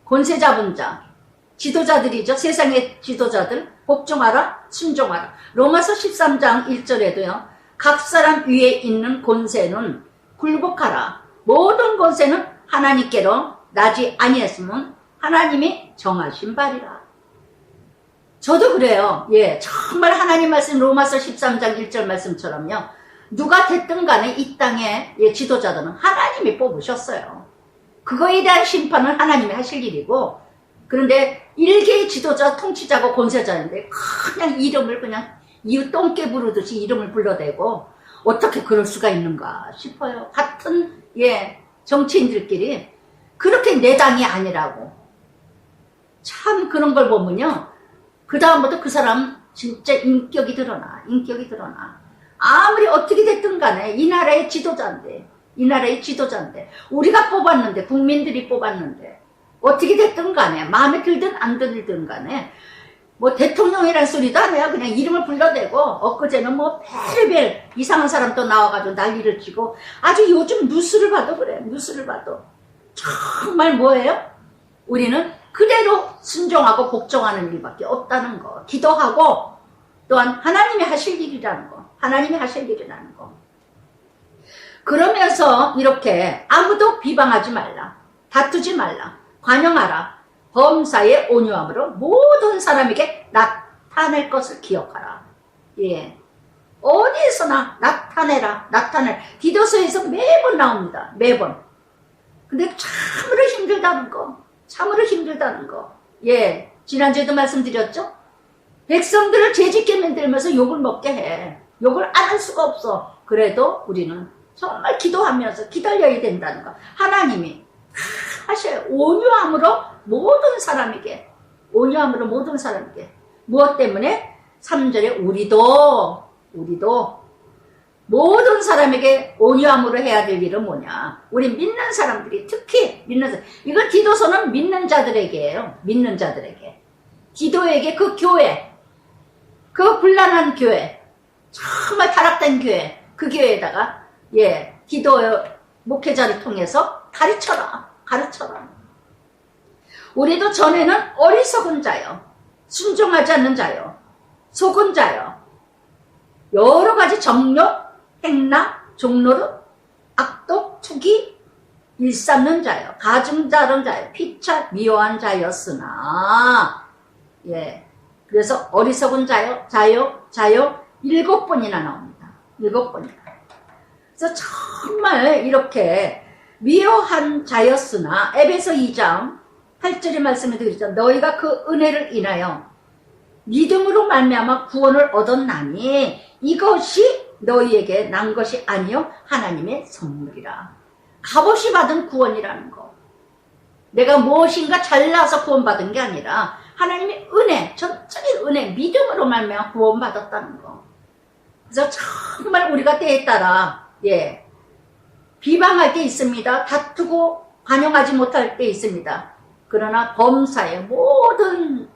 권세 잡은 자, 지도자들이죠. 세상의 지도자들 복종하라, 순종하라. 로마서 13장 1절에도요. 각 사람 위에 있는 권세는 굴복하라. 모든 권세는 하나님께로 나지 아니했으면 하나님이 정하신 바리라. 저도 그래요. 정말 하나님 말씀 로마서 13장 1절 말씀처럼요. 누가 됐든 간에 이 땅의 지도자들은 하나님이 뽑으셨어요. 그거에 대한 심판은 하나님이 하실 일이고, 그런데 일개의 지도자, 통치자고 권세자인데 그냥 이름을 그냥 이웃 똥개 부르듯이 이름을 불러대고 어떻게 그럴 수가 있는가 싶어요. 같은 정치인들끼리 그렇게 내 당이 아니라고. 참 그런 걸 보면요, 그 다음부터 그 사람 진짜 인격이 드러나. 아무리 어떻게 됐든 간에 이 나라의 지도자인데 우리가 뽑았는데, 국민들이 뽑았는데 어떻게 됐든 간에 마음에 들든 안 들든 간에 뭐 대통령이란 소리도 안 해요. 그냥 이름을 불러대고, 엊그제는 뭐 별별 이상한 사람 또 나와가지고 난리를 치고, 아주 요즘 뉴스를 봐도 그래. 뉴스를 봐도 정말 뭐예요? 우리는 그대로 순종하고 복종하는 일밖에 없다는 거. 기도하고 또한 하나님이 하실 일이라는 거. 그러면서 이렇게 아무도 비방하지 말라, 다투지 말라, 관용하라, 범사의 온유함으로 모든 사람에게 나타낼 것을 기억하라. 어디에서나 나타내라, 나타내라. 디도서에서 매번 나옵니다. 매번. 근데 참으로 힘들다는 거. 참으로 힘들다는 거. 예. 지난주에도 말씀드렸죠? 백성들을 죄짓게 만들면서 욕을 먹게 해. 욕을 안 할 수가 없어. 그래도 우리는 정말 기도하면서 기다려야 된다는 거. 하나님이 하셔요. 온유함으로 모든 사람에게. 온유함으로 모든 사람에게. 무엇 때문에? 3절에 우리도 모든 사람에게 온유함으로 해야 될 일은 뭐냐? 우리 믿는 사람들이 특히 믿는 사람. 이거 디도서는 믿는 자들에게예요. 믿는 자들에게. 디도에게 그 교회, 그 불란한 교회, 정말 타락된 교회, 그 교회에다가 예, 디도 목회자를 통해서 가르쳐라. 우리도 전에는 어리석은 자요, 순종하지 않는 자요, 속은 자요, 여러 가지 정욕, 행락, 종노릇, 악독, 투기, 일삼는 자요, 가증자른 자요, 피차, 미워한 자였으나, 예. 그래서 어리석은 자요 7번이나 나옵니다. 7번이나. 그래서 정말 이렇게 미워한 자였으나, 에베소 2장 8절의 말씀에 드리죠. 너희가 그 은혜를 인하여 믿음으로 말미암아 구원을 얻었나니 이것이 너희에게 난 것이 아니요 하나님의 선물이라. 값없이 받은 구원이라는 거. 내가 무엇인가 잘나서 구원받은 게 아니라 하나님의 은혜, 전적인 은혜, 믿음으로 말미암아 구원받았다는 거. 그래서 정말 우리가 때에 따라 예, 비방할 때 있습니다. 다투고 반영하지 못할 때 있습니다. 그러나 범사의 모든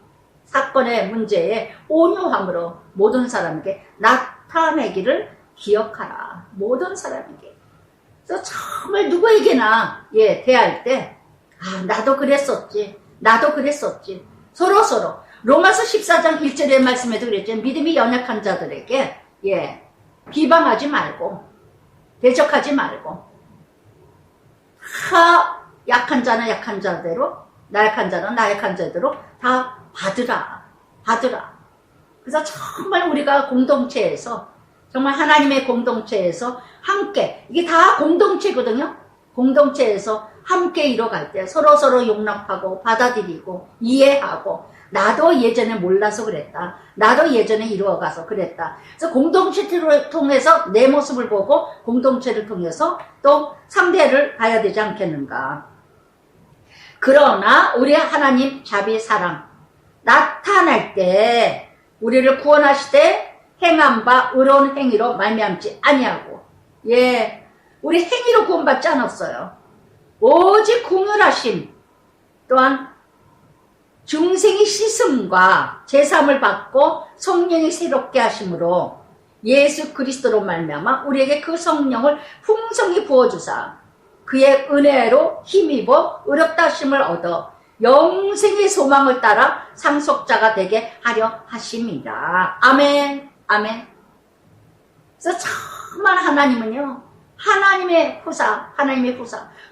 사건의 문제에 온유함으로 모든 사람에게 나타내기를 기억하라. 모든 사람에게. 그래서 정말 누구에게나 예, 대할 때 나도 그랬었지. 서로 로마서 14장 1절의 말씀에도 그랬죠. 믿음이 연약한 자들에게 예, 비방하지 말고 대적하지 말고 다 약한 자는 약한 자대로, 나약한 자는 나약한 자대로 다 받으라. 그래서 정말 우리가 공동체에서, 정말 하나님의 공동체에서 함께, 이게 다 공동체거든요. 공동체에서 함께 이뤄갈 때 서로 용납하고 받아들이고 이해하고, 나도 예전에 몰라서 그랬다. 나도 예전에 이루어가서 그랬다. 그래서 공동체를 통해서 내 모습을 보고 공동체를 통해서 또 상대를 봐야 되지 않겠는가. 그러나 우리 하나님 자비 사랑 나타날 때 우리를 구원하시되 행한 바 의로운 행위로 말미암지 아니하고, 예, 우리 행위로 구원받지 않았어요. 오직 공율하심 또한 중생의 씻음과 제사함을 받고 성령이 새롭게 하심으로 예수 그리스도로 말미암아 우리에게 그 성령을 풍성히 부어주사 그의 은혜로 힘입어 의롭다 하심을 얻어 영생의 소망을 따라 상속자가 되게 하려 하심이다. 아멘. 그래서 정말 하나님은요, 하나님의 후사.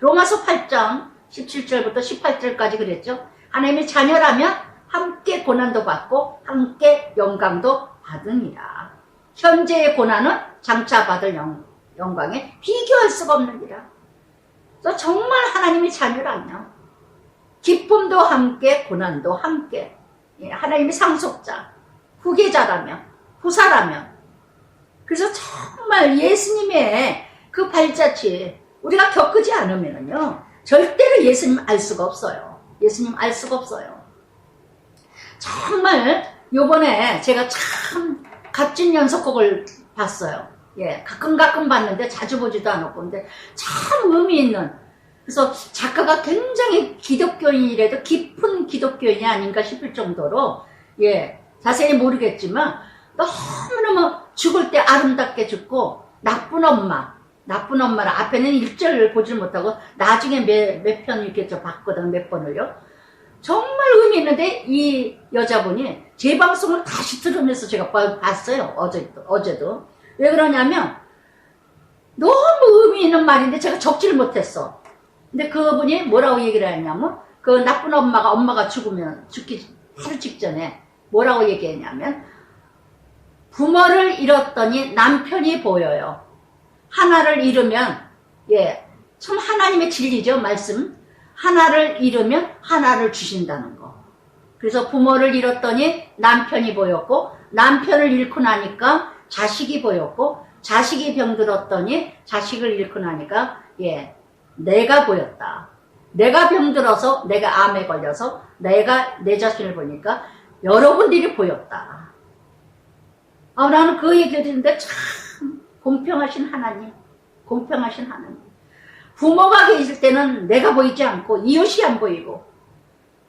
로마서 8장 17절부터 18절까지 그랬죠. 하나님의 자녀라면 함께 고난도 받고 함께 영광도 받으니라. 현재의 고난은 장차 받을 영광에 비교할 수가 없느니라. 그래서 정말 하나님의 자녀라면 기쁨도 함께 고난도 함께, 하나님의 상속자, 후계자라면, 후사라면, 그래서 정말 예수님의 그 발자취 우리가 겪지 않으면요 절대로 예수님 알 수가 없어요. 정말 요번에 제가 참 값진 연속곡을 봤어요. 예, 가끔 봤는데 자주 보지도 않았고, 근데 참 의미 있는, 그래서 작가가 굉장히 기독교인이라도 깊은 기독교인이 아닌가 싶을 정도로, 예, 자세히 모르겠지만 너무너무 죽을 때 아름답게 죽고, 나쁜 엄마를 앞에는 1절을 보질 못하고 나중에 몇 편 이렇게 저 봤거든, 몇 번을요. 정말 의미 있는데 이 여자분이 제 방송을 다시 들으면서 제가 봤어요. 어제도. 왜 그러냐면 너무 의미 있는 말인데 제가 적지를 못했어. 근데 그분이 뭐라고 얘기를 했냐면, 그 나쁜 엄마가 죽기 하루 직전에 뭐라고 얘기했냐면, 부모를 잃었더니 남편이 보여요. 하나를 잃으면, 예, 참 하나님의 진리죠, 말씀. 하나를 잃으면 하나를 주신다는 거. 그래서 부모를 잃었더니 남편이 보였고, 남편을 잃고 나니까 자식이 보였고, 자식이 병들었더니 자식을 잃고 나니까, 예, 내가 보였다. 내가 병들어서, 내가 암에 걸려서, 내가 내 자신을 보니까 여러분들이 보였다. 나는 그 얘기를 듣는데 참 공평하신 하나님, 공평하신 하나님. 부모가 계실 때는 내가 보이지 않고 이웃이 안 보이고,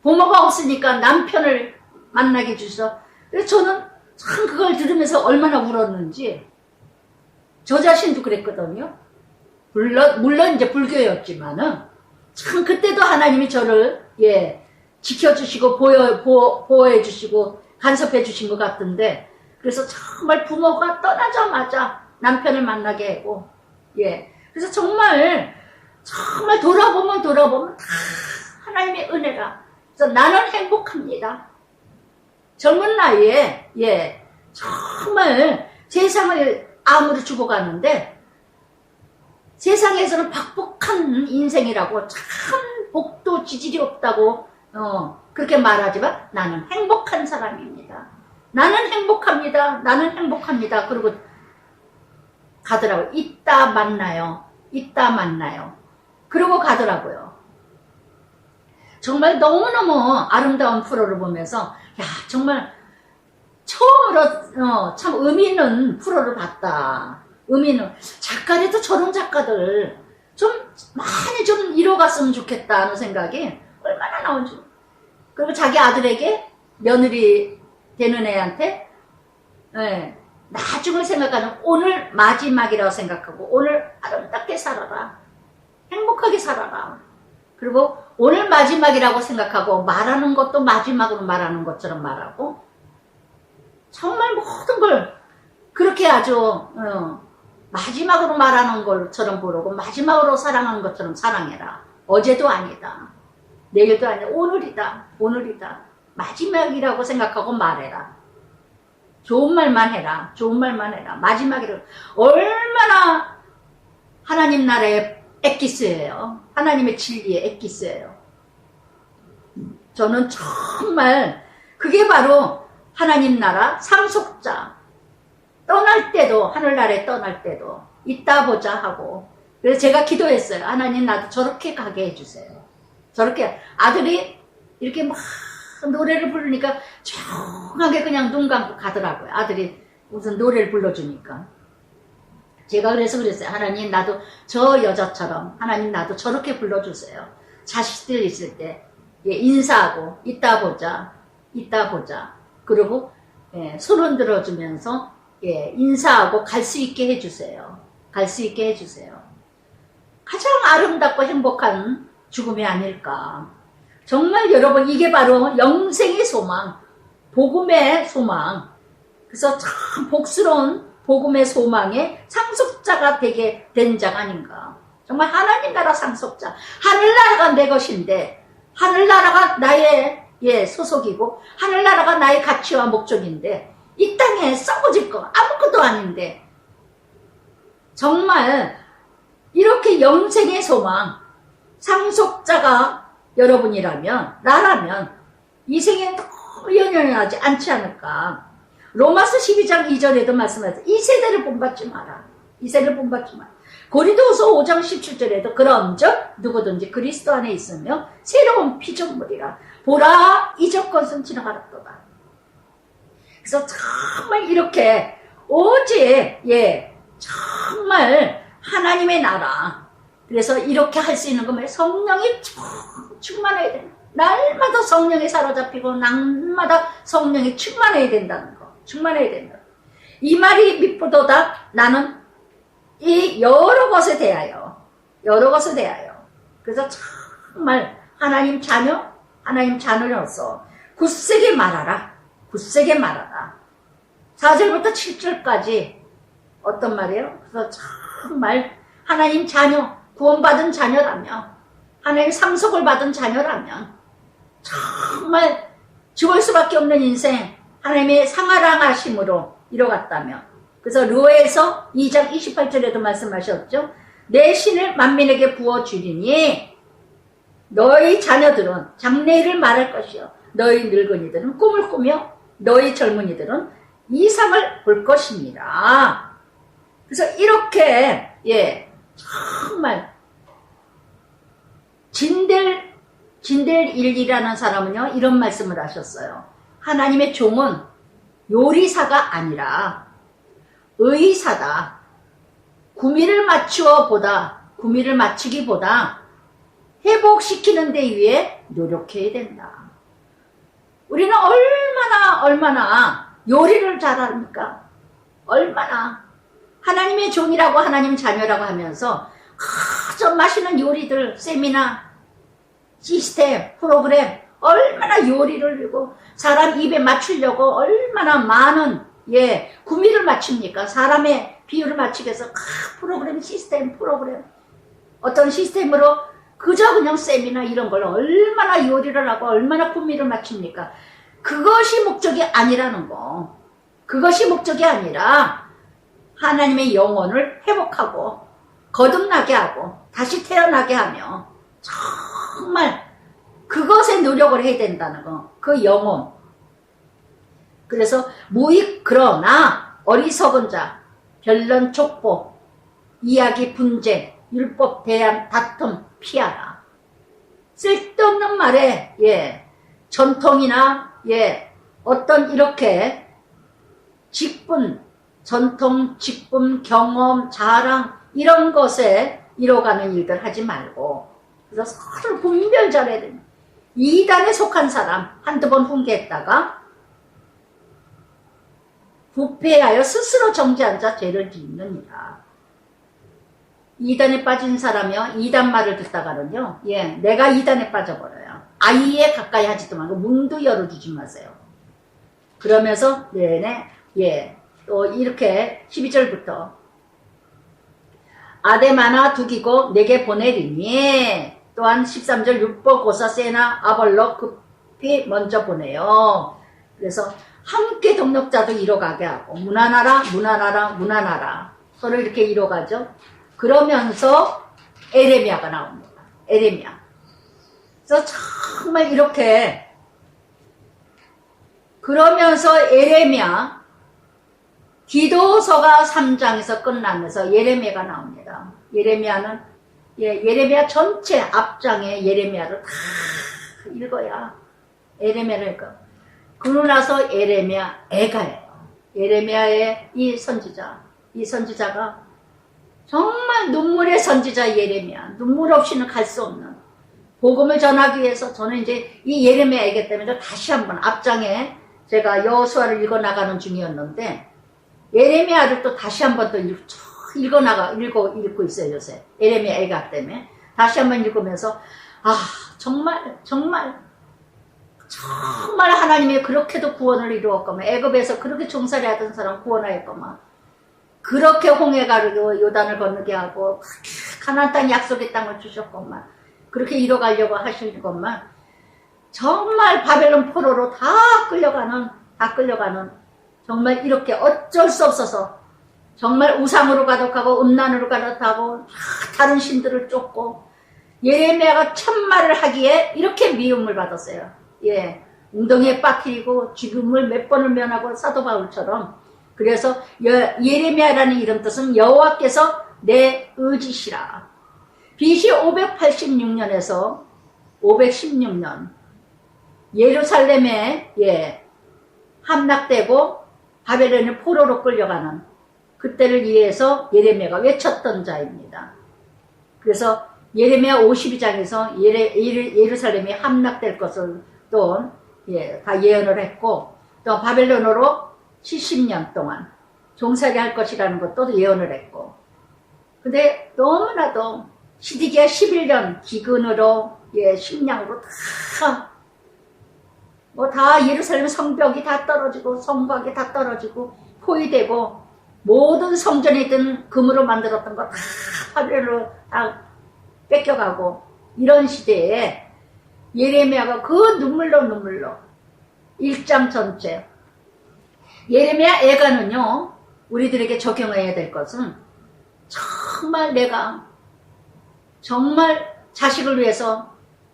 부모가 없으니까 남편을 만나게 주셔서, 그래서 저는 참 그걸 들으면서 얼마나 울었는지, 저 자신도 그랬거든요. 물론 이제 불교였지만은, 참 그때도 하나님이 저를, 예, 지켜주시고, 보호해주시고, 간섭해주신 것 같은데, 그래서 정말 부모가 떠나자마자 남편을 만나게 하고, 예. 그래서 정말 돌아보면 다 하나님의 은혜라. 그래서 나는 행복합니다. 젊은 나이에, 예, 정말 세상을 암으로 죽어가는데, 세상에서는 박복한 인생이라고 참 복도 지질이 없다고, 그렇게 말하지만 나는 행복한 사람입니다. 나는 행복합니다. 나는 행복합니다. 그리고 가더라고요. 이따 만나요. 이따 만나요. 그러고 가더라고요. 정말 너무너무 아름다운 프로를 보면서, 야, 정말 처음으로 참 의미 있는 프로를 봤다. 의미 있는, 작가라도 저런 작가들 좀 많이 좀 이뤄갔으면 좋겠다 하는 생각이 얼마나 나온지. 그리고 자기 아들에게, 며느리 되는 애한테, 예, 나중을 생각하는 오늘 마지막이라고 생각하고 오늘 아름답게 살아라. 행복하게 살아라. 그리고 오늘 마지막이라고 생각하고 말하는 것도 마지막으로 말하는 것처럼 말하고, 정말 모든 걸 그렇게 아주 마지막으로 말하는 것처럼 부르고 마지막으로 사랑하는 것처럼 사랑해라. 어제도 아니다. 내일도 아니다. 오늘이다. 오늘이다. 마지막이라고 생각하고 말해라. 좋은 말만 해라. 좋은 말만 해라. 마지막이라고. 얼마나 하나님 나라의 엑기스예요. 하나님의 진리의 엑기스예요. 저는 정말 그게 바로 하나님 나라 상속자. 떠날 때도, 하늘나라에 떠날 때도 이따 보자 하고, 그래서 제가 기도했어요. 하나님 나도 저렇게 가게 해주세요. 저렇게 아들이 이렇게 막 노래를 부르니까 조용하게 그냥 눈 감고 가더라고요. 아들이 무슨 노래를 불러주니까. 제가 그래서 그랬어요. 하나님 나도 저 여자처럼, 하나님 나도 저렇게 불러주세요. 자식들 있을 때, 예, 인사하고 이따 보자, 이따 보자. 그리고, 예, 손 흔들어주면서, 예, 인사하고 갈 수 있게 해주세요. 갈 수 있게 해주세요. 가장 아름답고 행복한 죽음이 아닐까. 정말 여러분, 이게 바로 영생의 소망, 복음의 소망. 그래서 참 복스러운 복음의 소망의 상속자가 되게 된 자가 아닌가. 정말 하나님 나라 상속자. 하늘나라가 내 것인데, 하늘나라가 나의, 예, 소속이고, 하늘나라가 나의 가치와 목적인데, 이 땅에 썩어질 거 아무것도 아닌데, 정말 이렇게 영생의 소망, 상속자가 여러분이라면, 나라면 이 생에 너무 연연하지 않지 않을까. 로마서 12장 2절에도 말씀하셨어요. 이 세대를 본받지 마라. 이 세대를 본받지 마라. 고린도후서 5장 17절에도 그런즉 누구든지 그리스도 안에 있으며 새로운 피조물이라. 보라, 이전 것은 지나가렸도다. 그래서 정말 이렇게 오직, 예, 정말 하나님의 나라. 그래서 이렇게 할 수 있는 거면 성령이 충만해야 된다. 날마다 성령에 사로잡히고 날마다 성령이 충만해야 된다는 거. 충만해야 된다. 이 말이 미쁘도다. 나는 이 여러 것에 대하여 그래서 정말 하나님 자녀로서 굳세게 말하라. 4절부터 7절까지 어떤 말이에요? 그래서 정말 하나님 자녀, 구원받은 자녀라면, 하나님 상속을 받은 자녀라면 정말 죽을 수밖에 없는 인생, 하나님의 상하랑하심으로, 이뤄갔다며. 그래서 르에서 2장 28절에도 말씀하셨죠. 내 신을 만민에게 부어주리니 너희 자녀들은 장래일을 말할 것이요 너희 늙은이들은 꿈을 꾸며 너희 젊은이들은 이상을 볼 것입니다. 그래서 이렇게 정말 진델일이라는 사람은요 이런 말씀을 하셨어요. 하나님의 종은 요리사가 아니라 의사다. 구미를 맞추기보다 회복시키는 데 위해 노력해야 된다. 우리는 얼마나 요리를 잘합니까? 얼마나 하나님의 종이라고 하나님 자녀라고 하면서 저 맛있는 요리들, 세미나, 시스템, 프로그램 얼마나 요리를 하고 사람 입에 맞추려고 얼마나 많은 구미를 맞춥니까? 사람의 비율을 맞추기 위해서 프로그램, 프로그램 어떤 시스템으로 그저 그냥 세미나 이런 걸 얼마나 요리를 하고 얼마나 구미를 맞춥니까? 그것이 목적이 아니라는 거. 그것이 목적이 아니라 하나님의 영혼을 회복하고 거듭나게 하고 다시 태어나게 하며 정말 그것에 노력을 해야 된다는 거. 그 영혼. 그래서 무익 그러나 어리석은 자, 변론 촉보, 이야기 분쟁, 율법 대안 다툼 피하라. 쓸데없는 말에 전통이나 어떤 이렇게 직분, 전통, 직분, 경험, 자랑 이런 것에 이뤄가는 일들 하지 말고 그래서 서로 분별 잘해야 됩니다. 이단에 속한 사람 한두 번 훈계했다가 부패하여 스스로 정죄한 자 죄를 짓느니라. 이단에 빠진 사람이요 이단 말을 듣다가는요 내가 이단에 빠져버려요. 아예 가까이 하지도 말고 문도 열어주지 마세요. 그러면서 또 이렇게 12절부터 아데마나 두기고 내게 보내리니 또한 13절 율법 고사 세나 아벌로 급히 먼저 보내요. 그래서 함께 동력자도 이뤄가게 하고 무난하라 서로 이렇게 이뤄가죠. 그러면서 에레미야가 나옵니다. 에레미야. 그래서 정말 이렇게 그러면서 에레미야 기도서가 3장에서 끝나면서 예레미야가 나옵니다. 예레미야는 예레미야 전체 앞장에 예레미야를 다 읽어야 예레미야를 읽어. 그러고 나서 예레미야 애가예요. 예레미야의 이 선지자가 정말 눈물의 선지자 예레미야. 눈물 없이는 갈 수 없는 복음을 전하기 위해서 저는 이제 이 예레미야이기 때문에 다시 한번 앞장에 제가 여호수아를 읽어 나가는 중이었는데 예레미야를 또 다시 한번 또 읽고 있어요 요새. 예레미야 애가 때문에 다시 한번 읽으면서 정말 하나님이 그렇게도 구원을 이루었구만. 애굽에서 그렇게 종살이 하던 사람 구원하였구만. 그렇게 홍해 가르고 요단을 건너게 하고 가나안 땅 약속의 땅을 주셨구만. 그렇게 이뤄가려고 하시건만 정말 바벨론 포로로 다 끌려가는 정말 이렇게 어쩔 수 없어서 정말 우상으로 가득하고 음란으로 가득하고 다른 신들을 쫓고 예레미야가 참말을 하기에 이렇게 미움을 받았어요. 웅덩이에 빠뜨리고 죽음을 몇 번을 면하고 사도 바울처럼. 그래서 예레미야라는 이름 뜻은 여호와께서 내 의지시라. BC 586년에서 516년 예루살렘에 함락되고 바벨론의 포로로 끌려가는 그때를 위해서 예레미야가 외쳤던 자입니다. 그래서 예레미야 52장에서 예루살렘이 함락될 것을 또 다 예언을 했고 또 바벨론으로 70년 동안 종살이 할 것이라는 것도 예언을 했고 근데 너무나도 시디기야 11년 기근으로 식량으로 다 예루살렘 성벽이 다 떨어지고 성곽이 다 떨어지고 포위되고 모든 성전에 있던 금으로 만들었던 거 다 바벨론으로 다 뺏겨가고 이런 시대에 예레미야가 그 눈물로 1장 전체 예레미야 애가는요, 우리들에게 적용해야 될 것은 정말 내가 정말 자식을 위해서,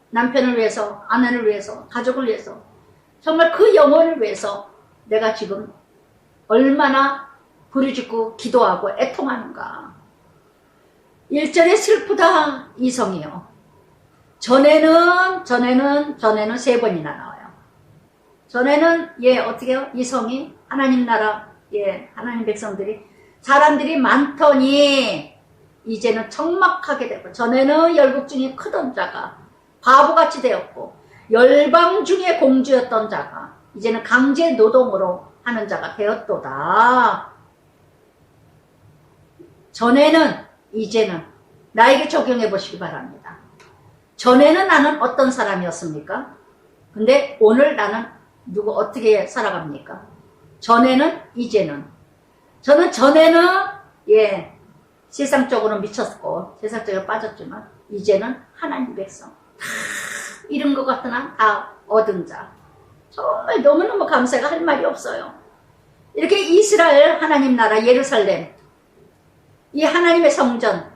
남편을 위해서, 아내를 위해서, 가족을 위해서, 정말 그 영혼을 위해서 내가 지금 얼마나 부르짖고 기도하고 애통하는가. 1절에 슬프다 이성이요. 전에는 3번이나 나와요. 전에는 어떻게 해요? 이성이 하나님 나라, 하나님 백성들이 사람들이 많더니 이제는 적막하게 되고, 전에는 열국 중에 크던 자가 바보같이 되었고, 열방 중에 공주였던 자가 이제는 강제 노동으로 하는 자가 되었도다. 전에는, 이제는 나에게 적용해 보시기 바랍니다. 전에는 나는 어떤 사람이었습니까? 근데 오늘 나는 어떻게 살아갑니까? 전에는, 이제는. 저는 전에는 세상적으로 미쳤고 세상적으로 빠졌지만 이제는 하나님 백성, 다 잃은 것 같으나 다 얻은 자. 정말 너무너무 감사가 할 말이 없어요. 이렇게 이스라엘 하나님 나라 예루살렘, 이 하나님의 성전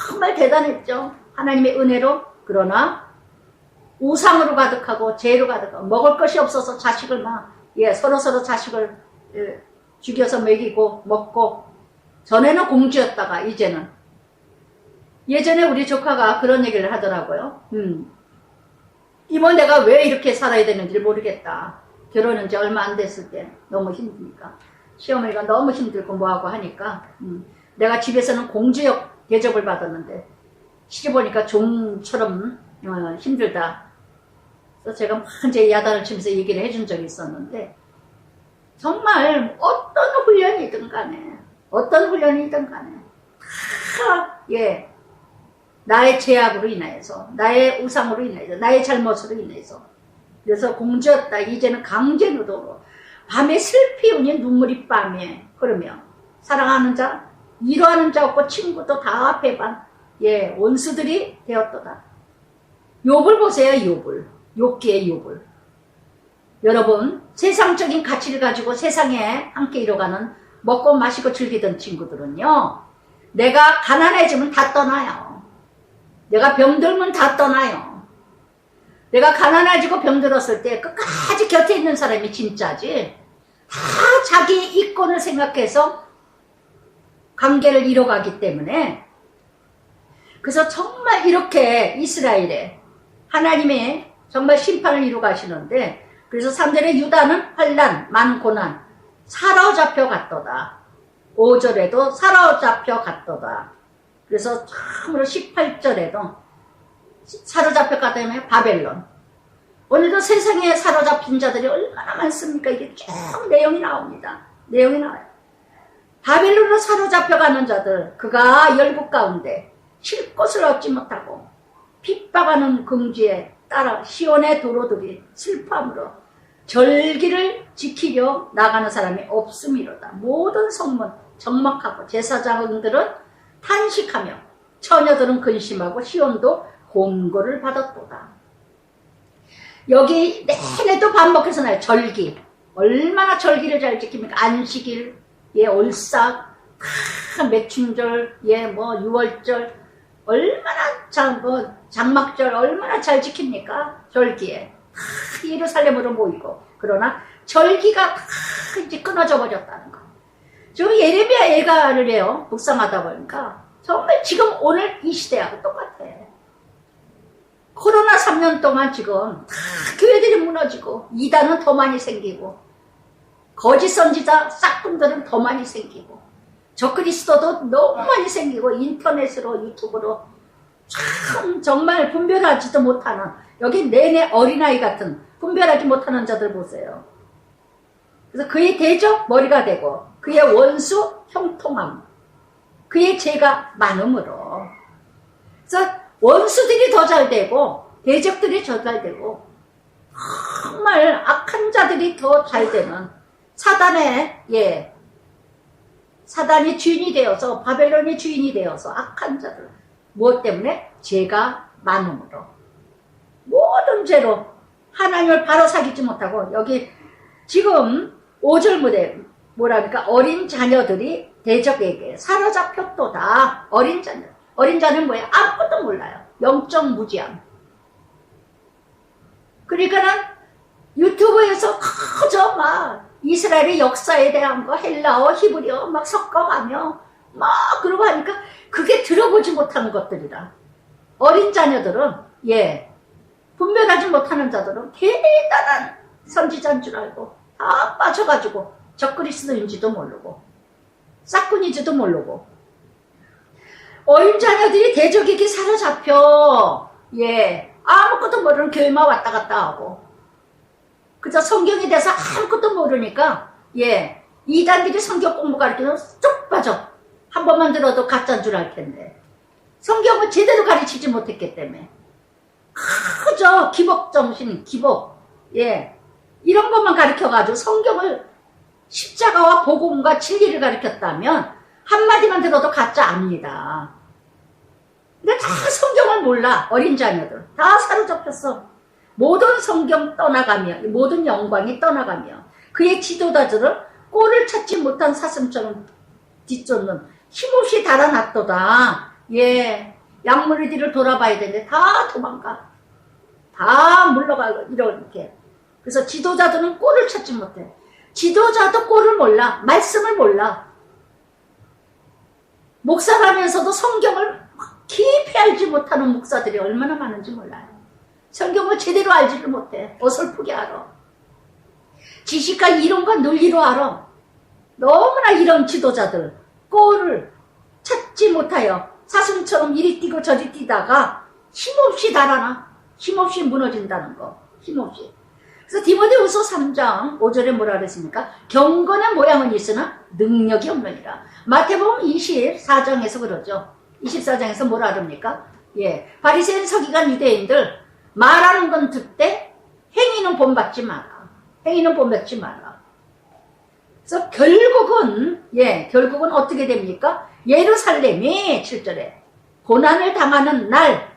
정말 대단했죠. 하나님의 은혜로. 그러나 우상으로 가득하고 죄로 가득하고 먹을 것이 없어서 자식을 서로 자식을 죽여서 먹이고 먹고, 전에는 공주였다가 이제는, 예전에 우리 조카가 그런 얘기를 하더라고요. 이모 내가 왜 이렇게 살아야 되는지 모르겠다. 결혼한 지 얼마 안 됐을 때 너무 힘드니까, 시어머니가 너무 힘들고 뭐하고 하니까 내가 집에서는 공주역 대접을 받았는데 시집 오니까 종처럼 힘들다. 그래서 제가 막 이제 야단을 치면서 얘기를 해준 적이 있었는데, 정말 어떤 훈련이든 간에 다 나의 죄악으로 인하여서, 나의 우상으로 인하여서, 나의 잘못으로 인해서, 그래서 공주였다 이제는 강제노동으로 밤에 슬피 우니 눈물이 밤에 흐르며, 사랑하는 자, 위로하는 자 없고 친구도 다 배반, 원수들이 되었도다. 욥을 보세요. 욥기의 욥을. 여러분, 세상적인 가치를 가지고 세상에 함께 이뤄가는, 먹고 마시고 즐기던 친구들은요, 내가 가난해지면 다 떠나요. 내가 병들면 다 떠나요. 내가 가난해지고 병들었을 때 끝까지 곁에 있는 사람이 진짜지, 다 자기 이권을 생각해서 관계를 이뤄가기 때문에. 그래서 정말 이렇게 이스라엘에 하나님의 정말 심판을 이루어 가시는데, 그래서 3절에 유다는 환난, 만 고난, 사로잡혀 갔도다. 5절에도 사로잡혀 갔도다. 그래서 참으로 18절에도 사로잡혀 갔다면 바벨론. 오늘도 세상에 사로잡힌 자들이 얼마나 많습니까? 이게 쭉 내용이 나옵니다. 내용이 나와요. 바벨론으로 사로잡혀 가는 자들, 그가 열국 가운데 쉴 곳을 얻지 못하고 핍박하는 궁지에 따라 시온의 도로들이 슬픔으로 절기를 지키려 나가는 사람이 없음이로다. 모든 성문 적막하고 제사장들은 탄식하며 처녀들은 근심하고 시온도 공고를 받았도다. 여기 내내도 반복해서 나요. 절기. 얼마나 절기를 잘 지킵니까? 안식일, 올싹, 매춘절, 유월절, 얼마나 장막절 얼마나 잘 지킵니까? 절기에 예루살렘으로 모이고. 그러나 절기가 다 이제 끊어져 버렸다는 거. 지금 예레미야 예가를 해요. 묵상하다 보니까 정말 지금 오늘 이 시대하고 똑같아. 코로나 3년 동안 지금 다 교회들이 무너지고, 이단은 더 많이 생기고, 거짓 선지자 싹분들은 더 많이 생기고, 적그리스도도 너무 많이 생기고, 인터넷으로 유튜브로 참 정말 분별하지도 못하는, 여기 내내 어린아이 같은 분별하지 못하는 자들 보세요. 그래서 그의 대적 머리가 되고 그의 원수 형통함, 그의 죄가 많음으로, 그래서 원수들이 더 잘 되고 대적들이 더 잘 되고 정말 악한 자들이 더 잘 되는 사단이 주인이 되어서, 바벨론이 주인이 되어서 악한 자들. 무엇 때문에? 죄가 많음으로. 모든 죄로 하나님을 바로 사귀지 못하고, 여기 지금 5절 무대 뭐랍니까? 어린 자녀들이 대적에게 사로잡혔도다. 어린 자녀. 어린 자는 뭐예요? 아무것도 몰라요. 영적 무지함. 그러니까는 유튜브에서 그저 막 이스라엘의 역사에 대한 거 헬라어, 히브리어 막 섞어가며 막 그러고 하니까 그게 들어보지 못하는 것들이라. 어린 자녀들은 분별하지 못하는 자들은 대단한 선지자인 줄 알고 다 빠져가지고 적그리스도인지도 모르고 싹군이지도 모르고 어린 자녀들이 대적에게 사로잡혀 아무것도 모르는 교회만 왔다 갔다 하고 그저 성경에 대해서 아무것도 모르니까 이단들이 성경 공부 가르치면 쭉 빠져. 한 번만 들어도 가짜인 줄 알 텐데 성경을 제대로 가르치지 못했기 때문에 그저 기복정신 기복 이런 것만 가르쳐가지고 성경을 십자가와 복음과 진리를 가르쳤다면 한마디만 들어도 가짜 압니다. 근데 다 성경을 몰라. 어린 자녀들 다 사로잡혔어. 모든 성경 떠나가며 모든 영광이 떠나가며 그의 지도자들은 꼴을 찾지 못한 사슴처럼 뒤쫓는 힘없이 달아났도다. 양무리 뒤를 돌아봐야 되는데 다 도망가. 다 물러가고 이렇게. 그래서 지도자들은 꼴을 찾지 못해. 지도자도 꼴을 몰라. 말씀을 몰라. 목사라면서도 성경을 깊이 알지 못하는 목사들이 얼마나 많은지 몰라요. 성경을 제대로 알지를 못해. 어설프게 알아. 지식과 이론과 논리로 알아. 너무나 이런 지도자들 꼴을 찾지 못하여 사슴처럼 이리 뛰고 저리 뛰다가 힘없이 달아나. 힘없이 무너진다는 거. 힘없이. 그래서 디모데후서 3장 5절에 뭐라 그랬습니까? 경건의 모양은 있으나 능력이 없느니라. 마태복음 24장에서 그러죠. 24장에서 뭐라 그럽니까? 바리새인 서기관 유대인들 말하는 건 듣되 행위는 본받지 마라. 행위는 본받지 마라. 그래서 결국은 어떻게 됩니까? 예루살렘이 7절에 고난을 당하는 날.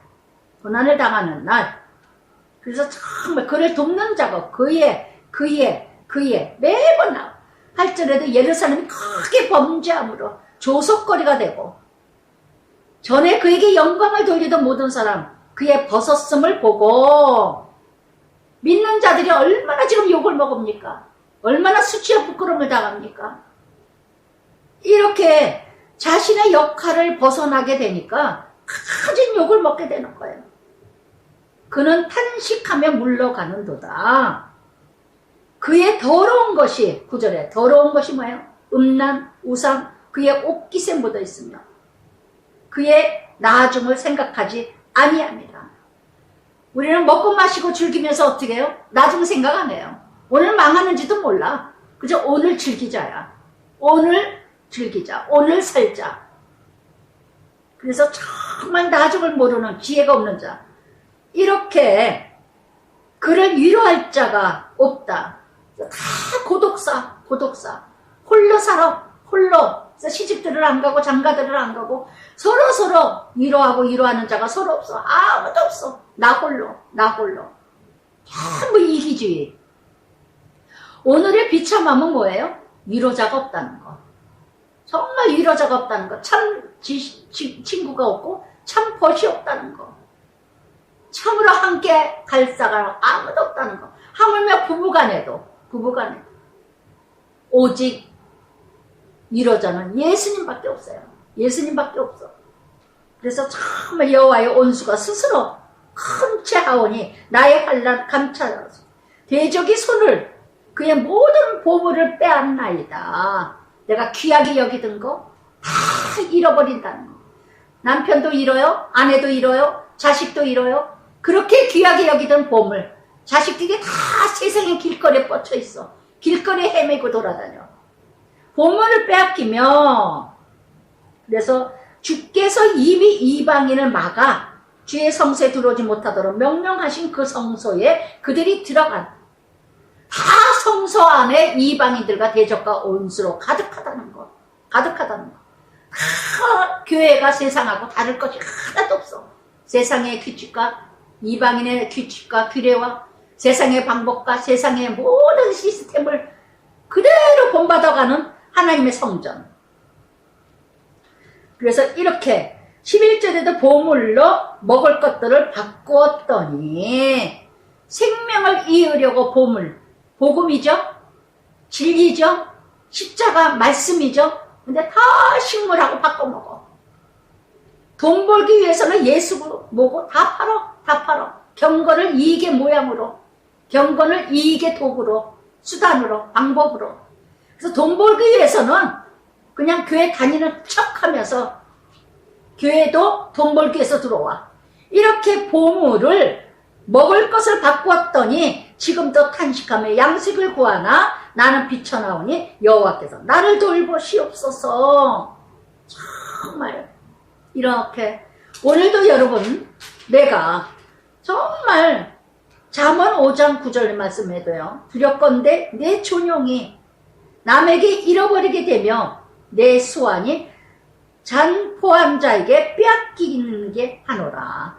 그래서 정말 그를 돕는 작업, 그의 매번 나와. 8절에도 예루살렘이 크게 범죄함으로 조속거리가 되고 전에 그에게 영광을 돌리던 모든 사람 그의 벗었음을 보고 믿는 자들이 얼마나 지금 욕을 먹습니까? 얼마나 수치와 부끄러움을 당합니까? 이렇게 자신의 역할을 벗어나게 되니까 가진 욕을 먹게 되는 거예요. 그는 탄식하며 물러가는도다. 그의 더러운 것이 9절에 더러운 것이 뭐예요? 음란, 우상, 그의 옷깃에 묻어 있으며 그의 나중을 생각하지 아니합니다. 우리는 먹고 마시고 즐기면서 어떻게 해요? 나중 생각 안 해요. 오늘 망하는지도 몰라. 그저 오늘 즐기자야. 오늘 즐기자. 오늘 살자. 그래서 정말 나중을 모르는 지혜가 없는 자. 이렇게 그를 위로할 자가 없다. 다 고독사. 홀로 살아. 홀로. 그래서 시집들을 안 가고 장가들을 안 가고 서로 위로하고 위로하는 자가 서로 없어. 아무도 없어. 나 홀로. 전부 이기주의. 오늘의 비참함은 뭐예요? 위로자가 없다는 거. 정말 위로자가 없다는 거. 참 친구가 없고 참 벗이 없다는 거. 참으로 함께 갈 사람 아무도 없다는 거. 하물며 부부간에도 오직 위로자는 예수님밖에 없어요. 예수님밖에 없어. 그래서 정말 여호와의 온수가 스스로 큰채하오니 나의 환난 감찰하소서. 대적이 손을 그의 모든 보물을 빼앗나이다. 내가 귀하게 여기던 거 다 잃어버린다는 거. 남편도 잃어요. 아내도 잃어요. 자식도 잃어요. 그렇게 귀하게 여기던 보물, 자식들이 다 세상의 길거리에 뻗쳐 있어. 길거리에 헤매고 돌아다녀. 보물을 빼앗기며 그래서 주께서 이미 이방인을 막아 주의 성소에 들어오지 못하도록 명령하신 그 성소에 그들이 들어간 다 성소 안에 이방인들과 대적과 온수로 가득하다는 거. 다 교회가 세상하고 다를 것이 하나도 없어. 세상의 규칙과 이방인의 규칙과 규례와 세상의 방법과 세상의 모든 시스템을 그대로 본받아가는 하나님의 성전. 그래서 이렇게 11절에도 보물로 먹을 것들을 바꾸었더니 생명을 이으려고 보물, 복음이죠? 진리죠? 십자가 말씀이죠? 근데 다 식물하고 바꿔 먹어. 돈 벌기 위해서는 예수 뭐고 다 팔어. 경건을 이익의 모양으로, 경건을 이익의 도구로, 수단으로, 방법으로. 그래서 돈 벌기 위해서는 그냥 교회 다니는 척 하면서 교회도 돈 벌기 위해서 들어와. 이렇게 보물을 먹을 것을 바꾸었더니 지금도 탄식하며 양식을 구하나 나는 비쳐나오니 여호와께서 나를 돌보시옵소서. 정말 이렇게 오늘도 여러분 내가 정말 잠언 5장 9절 말씀에도요. 두렵건대 내 존용이 남에게 잃어버리게 되며 내 수완이 잔포한 자에게 빼앗기는 게 하노라.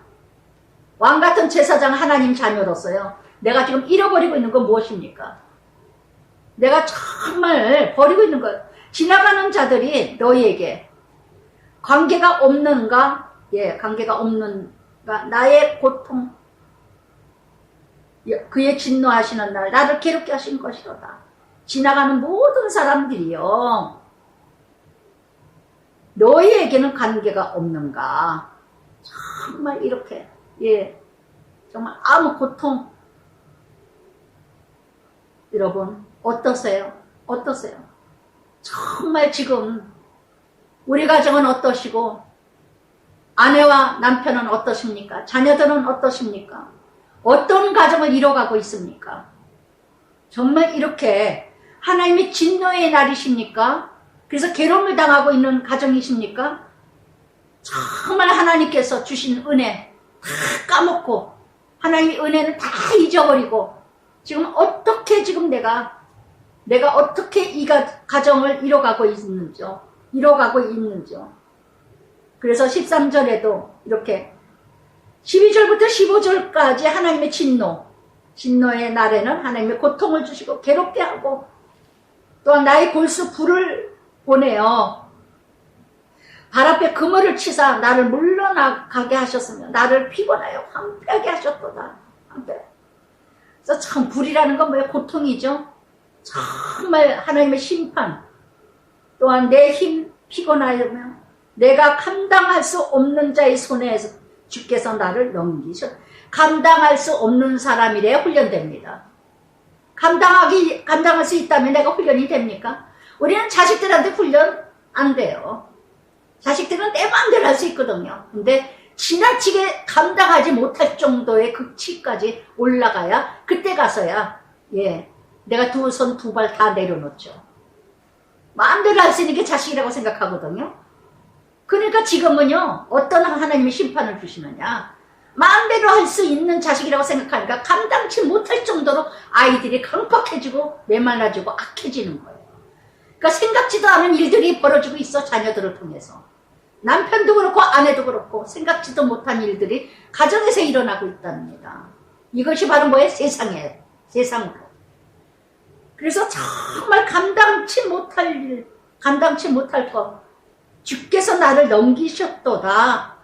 왕같은 제사장 하나님 자녀로서요. 내가 지금 잃어버리고 있는 건 무엇입니까? 내가 정말 버리고 있는 것. 지나가는 자들이 너희에게 관계가 없는가? 예, 관계가 없는가? 나의 고통, 그의 진노하시는 날, 나를 괴롭게 하신 것이로다. 지나가는 모든 사람들이요. 너희에게는 관계가 없는가? 정말 이렇게, 예, 정말 아무 고통. 여러분, 어떠세요? 어떠세요? 정말 지금 우리 가정은 어떠시고, 아내와 남편은 어떠십니까? 자녀들은 어떠십니까? 어떤 가정을 이뤄가고 있습니까? 정말 이렇게 하나님의 진노의 날이십니까? 그래서 괴로움을 당하고 있는 가정이십니까? 정말 하나님께서 주신 은혜 다 까먹고 하나님의 은혜는 다 잊어버리고 지금 어떻게 지금 내가 어떻게 이 가정을 이뤄가고 있는지요? 그래서 13절에도 이렇게 12절부터 15절까지 하나님의 진노의 날에는 하나님의 고통을 주시고 괴롭게 하고 또한 나의 골수 불을 보내어 발 앞에 그물을 치사 나를 물러나가게 하셨으며 나를 피곤하여 황폐하게 하셨도다. 그래서 참 불이라는 건 뭐예요? 고통이죠. 정말 하나님의 심판. 또한 내 힘 피곤하면 내가 감당할 수 없는 자의 손에서 주께서 나를 넘기셨. 감당할 수 없는 사람이래야 훈련됩니다. 감당할 수 있다면 내가 훈련이 됩니까? 우리는 자식들한테 훈련 안 돼요. 자식들은 내 마음대로 할 수 있거든요. 근데 지나치게 감당하지 못할 정도의 극치까지 올라가야 그때 가서야 예, 내가 두 손 두 발 다 내려놓죠. 마음대로 할 수 있는 게 자식이라고 생각하거든요. 그러니까 지금은요, 어떤 하나님의 심판을 주시느냐. 마음대로 할 수 있는 자식이라고 생각하니까 감당치 못할 정도로 아이들이 강팍해지고 메말라지고 악해지는 거예요. 그러니까 생각지도 않은 일들이 벌어지고 있어, 자녀들을 통해서. 남편도 그렇고 아내도 그렇고 생각지도 못한 일들이 가정에서 일어나고 있답니다. 이것이 바로 뭐예요? 세상으로. 그래서 정말 감당치 못할 것. 주께서 나를 넘기셨도다.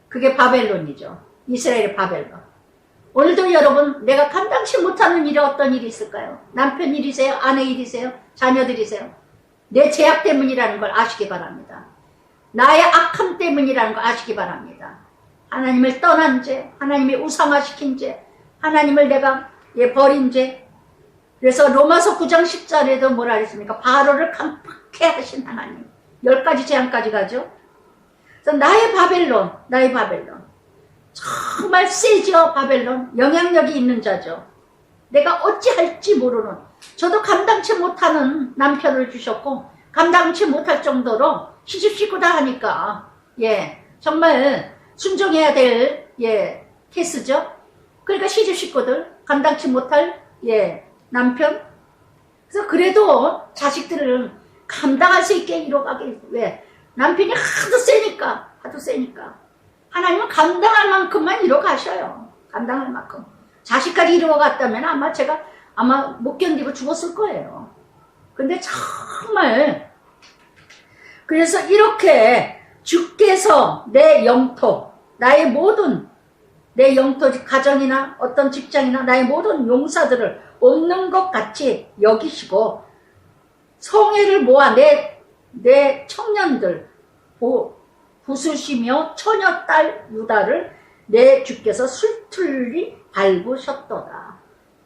그게 바벨론이죠. 이스라엘의 바벨론. 오늘도 여러분, 내가 감당치 못하는 일이 어떤 일이 있을까요? 남편 일이세요? 아내 일이세요? 자녀들이세요? 내 죄악 때문이라는 걸 아시기 바랍니다. 나의 악함 때문이라는 걸 아시기 바랍니다. 하나님을 떠난 죄, 하나님의 우상화시킨 죄, 하나님을 내가 버린 죄. 그래서 로마서 9장 10절에도 뭐라 했습니까? 바로를 강팍해 하신 하나님. 10가지 재앙까지 가죠. 그래서 나의 바벨론. 정말 세죠, 바벨론. 영향력이 있는 자죠. 내가 어찌할지 모르는, 저도 감당치 못하는 남편을 주셨고, 감당치 못할 정도로 시집시고다 하니까, 예, 정말 순종해야 될, 예, 케이스죠. 그러니까 시집식구들, 감당치 못할, 예, 남편. 그래서 그래도 자식들은 감당할 수 있게 이뤄가게. 왜? 남편이 하도 세니까. 하나님은 감당할 만큼만 이뤄가셔요. 감당할 만큼. 자식까지 이루어갔다면 제가 못 견디고 죽었을 거예요. 근데 정말 그래서 이렇게 주께서 내 영토, 나의 모든 내 영토, 가정이나 어떤 직장이나 나의 모든 용사들을 없는 것 같이 여기시고 성회를 모아 내 청년들 부수시며 처녀딸 유다를 내 주께서 술틀리 밟으셨도다.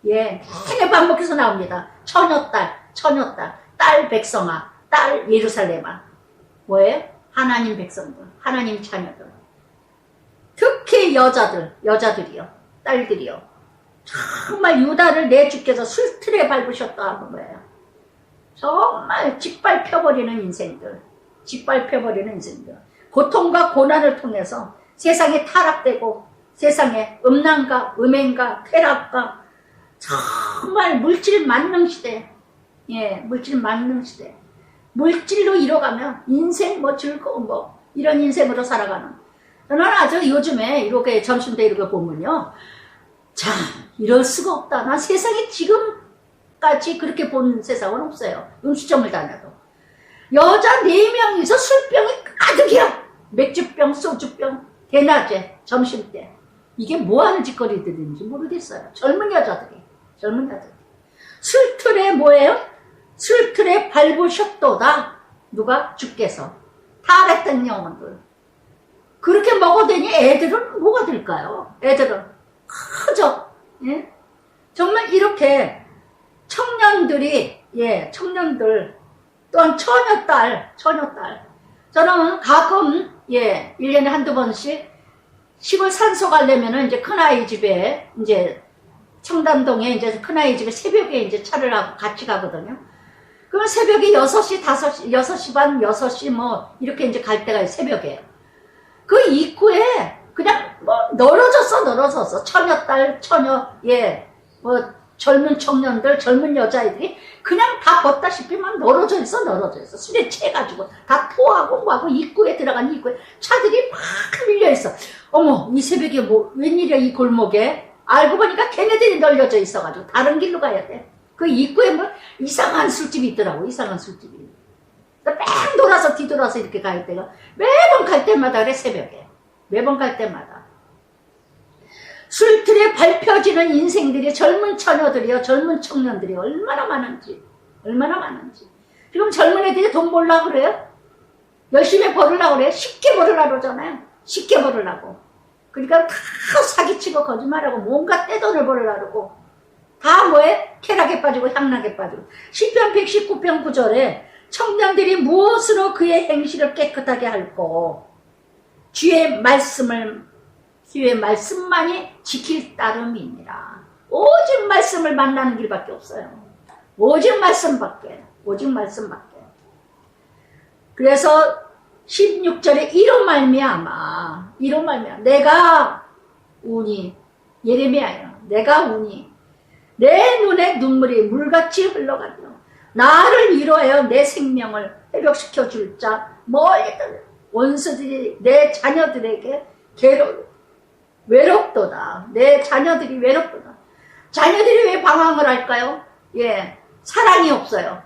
예, 생애 반복해서 나옵니다. 처녀딸, 딸 백성아, 딸 예루살렘아. 뭐예요? 하나님 백성들, 하나님 자녀들. 특히 여자들이요, 딸들이요. 정말 유다를 내 주께서 술틀에 밟으셨다 하는 거예요. 정말 짓밟혀버리는 인생들. 고통과 고난을 통해서 세상에 타락되고 세상에 음란과 음행과 쾌락과 정말 물질 만능 시대. 예, 물질 만능 시대. 물질로 이뤄가면 인생 즐거운 이런 인생으로 살아가는. 저는 아주 요즘에 이렇게 점심때 이렇게 보면요. 참, 이럴 수가 없다. 난 세상에 지금까지 그렇게 본 세상은 없어요. 음식점을 다녀도. 여자 4명이서 술병이 가득이야. 맥주병, 소주병, 대낮에, 점심때. 이게 뭐하는 짓거리들인지 모르겠어요. 젊은 여자들이. 술틀에 뭐예요? 술틀에 밟으셨도다. 누가? 주께서. 타락된 영혼들. 그렇게 먹어대니 애들은 뭐가 될까요? 애들은 크죠. 예? 정말 이렇게 청년들이, 예, 청년들, 또한 처녀딸. 저는 가끔, 예, 1년에 한두 번씩 시골 산소 가려면은 이제 큰아이 집에, 이제 청담동에 이제 큰아이 집에 새벽에 이제 차를 하고 같이 가거든요. 그럼 새벽에 6시, 5시, 6시 반, 6시 이렇게 이제 갈 때가 새벽에. 그 입구에 그냥 널어졌어. 처녀, 예, 젊은 청년들, 젊은 여자애들이 그냥 다 걷다시피 막 널어져 있어. 술에 취해가지고 다 토하고 뭐하고 입구에 들어간 입구에 차들이 막 밀려있어. 어머, 이 새벽에 웬일이야 이 골목에. 알고 보니까 걔네들이 널려져 있어가지고 다른 길로 가야 돼. 그 입구에 이상한 술집이 있더라고. 이상한 술집이. 뺑 돌아서 뒤돌아서 이렇게 갈 때가 매번 갈 때마다 그래. 새벽에 매번 갈 때마다 술틀에 밟혀지는 인생들이, 젊은 처녀들이요, 젊은 청년들이 얼마나 많은지. 지금 젊은 애들이 돈 벌려고 그래요? 열심히 벌으려고 그래요? 쉽게 벌으려고 그러잖아요. 쉽게 벌으려고. 그러니까 다 사기치고 거짓말하고 뭔가 떼돈을 벌으려고 그러고 다 뭐에? 쾌락에 빠지고 향락에 빠지고. 시편 119편 9절에 청년들이 무엇으로 그의 행실을 깨끗하게 할꼬? 주의 말씀만이 지킬 따름이니라. 오직 말씀을 만나는 길밖에 없어요. 오직 말씀밖에. 그래서 16절에 이로 말미암아 내가 우니, 예레미야요. 내가 우니 내 눈에 눈물이 물같이 흘러가며 나를 위로하여 내 생명을 회복시켜 줄 자 멀리들 원수들이 내 자녀들에게 외롭도다. 내 자녀들이 외롭도다. 자녀들이 왜 방황을 할까요? 예, 사랑이 없어요.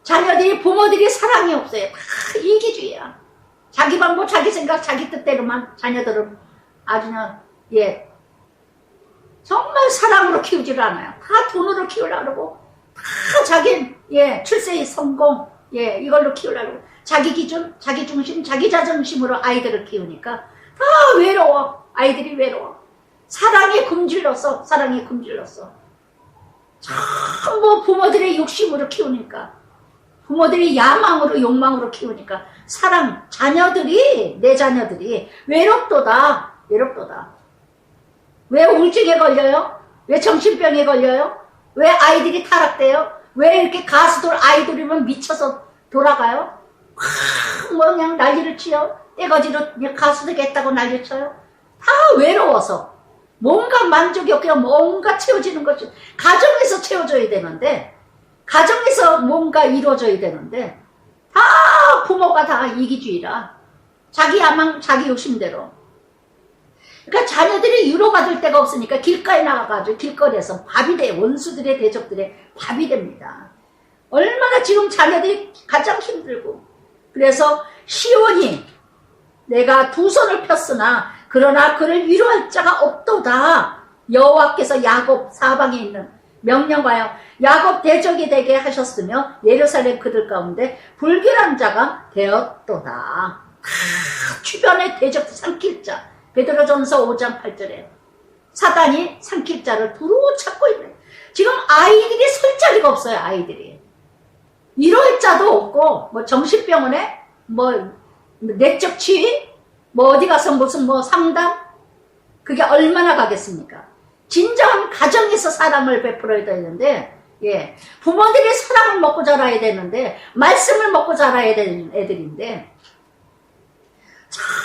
자녀들이, 부모들이 사랑이 없어요. 다 이기주의야. 자기 방법, 자기 생각, 자기 뜻대로만 자녀들을 아주 그냥, 예, 정말 사랑으로 키우지를 않아요. 다 돈으로 키우려고 그러고, 다 자기, 예, 출세의 성공, 예, 이걸로 키우려고. 자기 기준, 자기 중심, 자기 자존심으로 아이들을 키우니까 다 외로워. 아이들이 외로워. 사랑이 굶질렀어. 전부 부모들의 욕심으로 키우니까, 부모들이 야망으로, 욕망으로 키우니까, 내 자녀들이 외롭도다. 왜 우울증에 걸려요? 왜 정신병에 걸려요? 왜 아이들이 타락돼요? 왜 이렇게 가수들, 아이돌이면 미쳐서 돌아가요? 그냥 난리를 치요. 떼거지로 가수 되겠다고 난리쳐요. 다 외로워서. 뭔가 만족이 없고 뭔가 채워지는 것이 가정에서 채워져야 되는데, 가정에서 뭔가 이루어져야 되는데, 다 부모가 다 이기주의라. 자기 야망, 자기 욕심대로. 그러니까 자녀들이 위로받을 데가 없으니까 길가에 나가가지고 길거리에서 밥이 돼. 원수들의 대적들의 밥이 됩니다. 얼마나 지금 자녀들이 가장 힘들고. 그래서 시온이 내가 두 손을 폈으나 그러나 그를 위로할 자가 없도다. 여호와께서 야곱 사방에 있는 명령하여 야곱 대적이 되게 하셨으며 예루살렘 그들 가운데 불길한 자가 되었도다. 주변에 대적 삼킬 자. 베드로전서 5장 8절에 사단이 삼킬 자를 두루 찾고 있네. 지금 아이들이 설 자리가 없어요. 아이들이 이럴 자도 없고, 뭐 정신병원에 뭐 내적 치유, 뭐 어디 가서 무슨 뭐 상담, 그게 얼마나 가겠습니까? 진정한 가정에서 사랑을 베풀어야 되는데, 예, 부모들이 사랑을 먹고 자라야 되는데, 말씀을 먹고 자라야 되는 애들인데,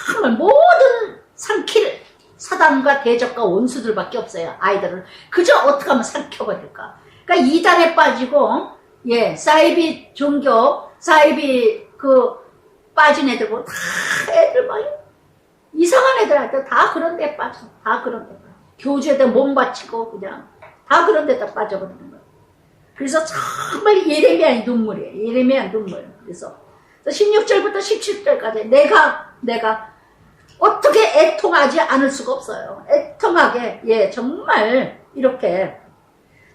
정말 모든 삼킬 사단과 대적과 원수들밖에 없어요. 아이들을 그저 어떻게 하면 삼켜버릴까. 그러니까 이단에 빠지고, 예, 사이비 종교, 사이비 빠진 애들 보고 다 애들 막 이상한 애들한테 다 그런 데 빠져. 다 그런 데 빠져. 교주에다 몸 바치고 그냥 다 그런 데다 빠져버리는 거예요. 그래서 정말 예레미야의 눈물이에요. 예레미야 눈물. 그래서 16절부터 17절까지 내가 어떻게 애통하지 않을 수가 없어요. 애통하게, 예, 정말 이렇게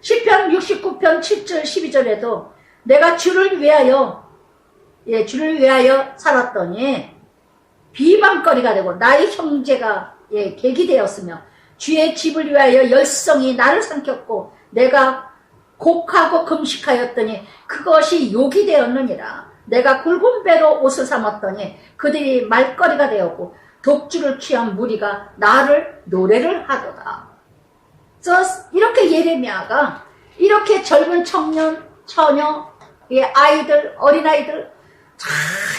시편 69편 7절 12절에도 내가 주를 위하여, 예, 주를 위하여 살았더니 비방거리가 되고 나의 형제가, 예, 객이 되었으며 주의 집을 위하여 열성이 나를 삼켰고 내가 곡하고 금식하였더니 그것이 욕이 되었느니라. 내가 굵은 배로 옷을 삼았더니 그들이 말거리가 되었고 독주를 취한 무리가 나를 노래를 하도다. 이렇게 예레미야가 이렇게 젊은 청년, 처녀, 예, 아이들, 어린아이들 다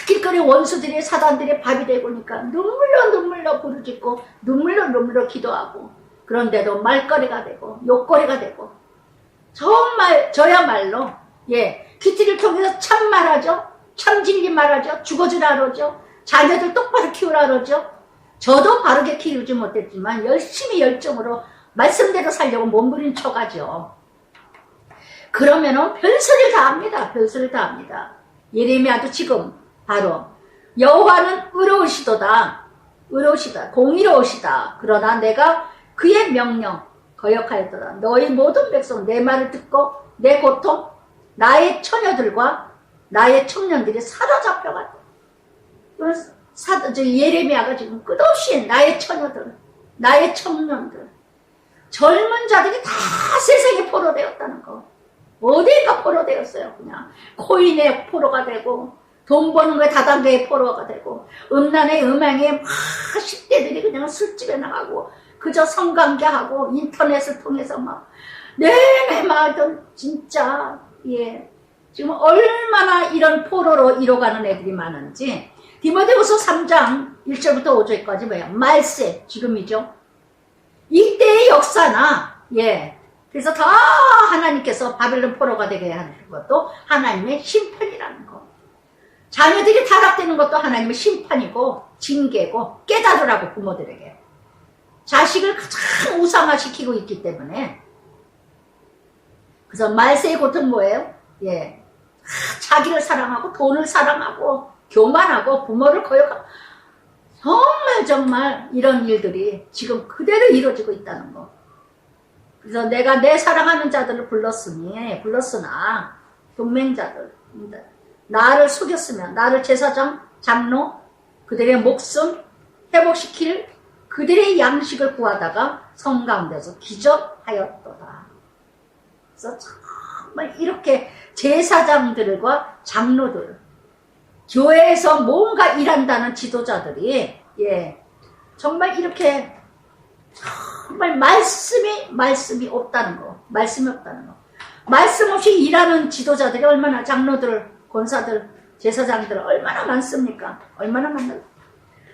길거리 원수들이 사단들이 밥이 되고니까 눈물로 부르짖고 눈물로 기도하고 그런데도 말거리가 되고 욕거리가 되고 정말 저야말로, 예, 귀티를 통해서 참 말하죠. 참 진리 말하죠. 죽어주라 그러죠. 자녀들 똑바로 키우라 그러죠. 저도 바르게 키우지 못했지만 열심히 열정으로 말씀대로 살려고 몸부림 쳐가죠. 그러면은 별소리를 다 합니다. 별소리를 다 합니다. 예레미야도 지금 바로 여호와는 의로우시도다. 의로우시다. 공의로우시다. 그러나 내가 그의 명령 거역하였도다. 너희 모든 백성 내 말을 듣고 내 고통 나의 처녀들과 나의 청년들이 사로잡혀갔다. 예레미야가 지금 끝없이 나의 처녀들, 나의 청년들, 젊은 자들이 다 세상에 포로되었다는 거. 어디가 포로되었어요. 그냥 코인에 포로가 되고 돈 버는 거에 다단계에 포로가 되고 음란의 음행에 막 10대들이 그냥 술집에 나가고 그저 성관계하고 인터넷을 통해서 막 내내 막 진짜, 예, 지금 얼마나 이런 포로로 이뤄가는 애들이 많은지. 디모데후서 3장 1절부터 5절까지 뭐예요? 말세, 지금이죠. 이때의 역사나, 예, 그래서 다 하나님께서 바벨론 포로가 되게 하는 것도 하나님의 심판이라는 거. 자녀들이 타락되는 것도 하나님의 심판이고 징계고 깨달으라고 부모들에게. 자식을 가장 우상화시키고 있기 때문에. 그래서 말세의 고통은 뭐예요? 예, 자기를 사랑하고 돈을 사랑하고 교만하고 부모를 거역하고 정말 이런 일들이 지금 그대로 이루어지고 있다는 거. 그래서 내가 내 사랑하는 자들을 불렀으나 동맹자들 나를 속였으면 나를 제사장 장로 그들의 목숨 회복시킬 그들의 양식을 구하다가 성 가운데서 기적하였도다. 그래서 정말 이렇게 제사장들과 장로들 교회에서 뭔가 일한다는 지도자들이, 예, 정말 이렇게 정말 말씀이 없다는 거. 말씀이 없다는 거. 말씀 없이 일하는 지도자들이 얼마나, 장로들, 권사들, 제사장들 얼마나 많습니까? 얼마나 많나.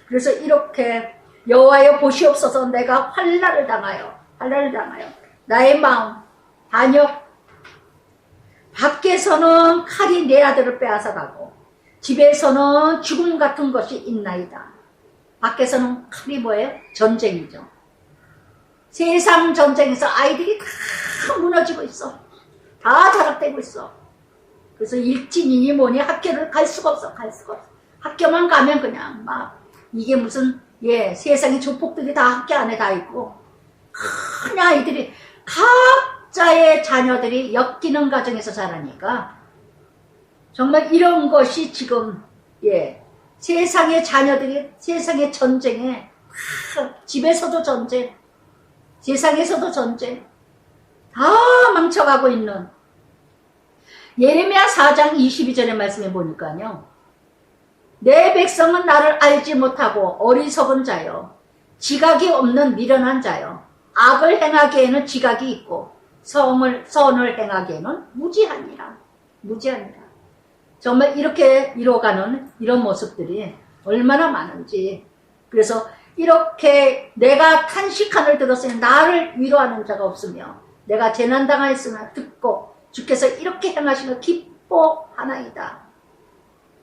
그래서 이렇게 여호와여 보시옵소서. 내가 환난을 당하여 나의 마음 반역. 밖에서는 칼이 내 아들을 빼앗아가고 집에서는 죽음 같은 것이 있나이다. 밖에서는 칼이 뭐예요? 전쟁이죠. 세상 전쟁에서 아이들이 다 무너지고 있어. 다 타락되고 있어. 그래서 일진이니 뭐니 학교를 갈 수가 없어. 갈 수가 없어. 학교만 가면 그냥 막 이게 무슨 세상의 조폭들이 다 학교 안에 다 있고 큰 아이들이 각자의 자녀들이 엮이는 가정에서 자라니까 정말 이런 것이 지금 세상의 자녀들이 세상의 전쟁에 집에서도 전쟁, 세상에서도 전쟁 다 망쳐가고 있는 예레미야 4장 22절의 말씀에 보니까요. 내 백성은 나를 알지 못하고 어리석은 자요. 지각이 없는 미련한 자요. 악을 행하기에는 지각이 있고 선을 행하기에는 무지하니라. 무지하니라. 정말 이렇게 이뤄가는 이런 모습들이 얼마나 많은지. 그래서 이렇게 내가 탄식한을 들었으니 나를 위로하는 자가 없으며 내가 재난당하였으나 듣고 주께서 이렇게 행하시며 기뻐하나이다.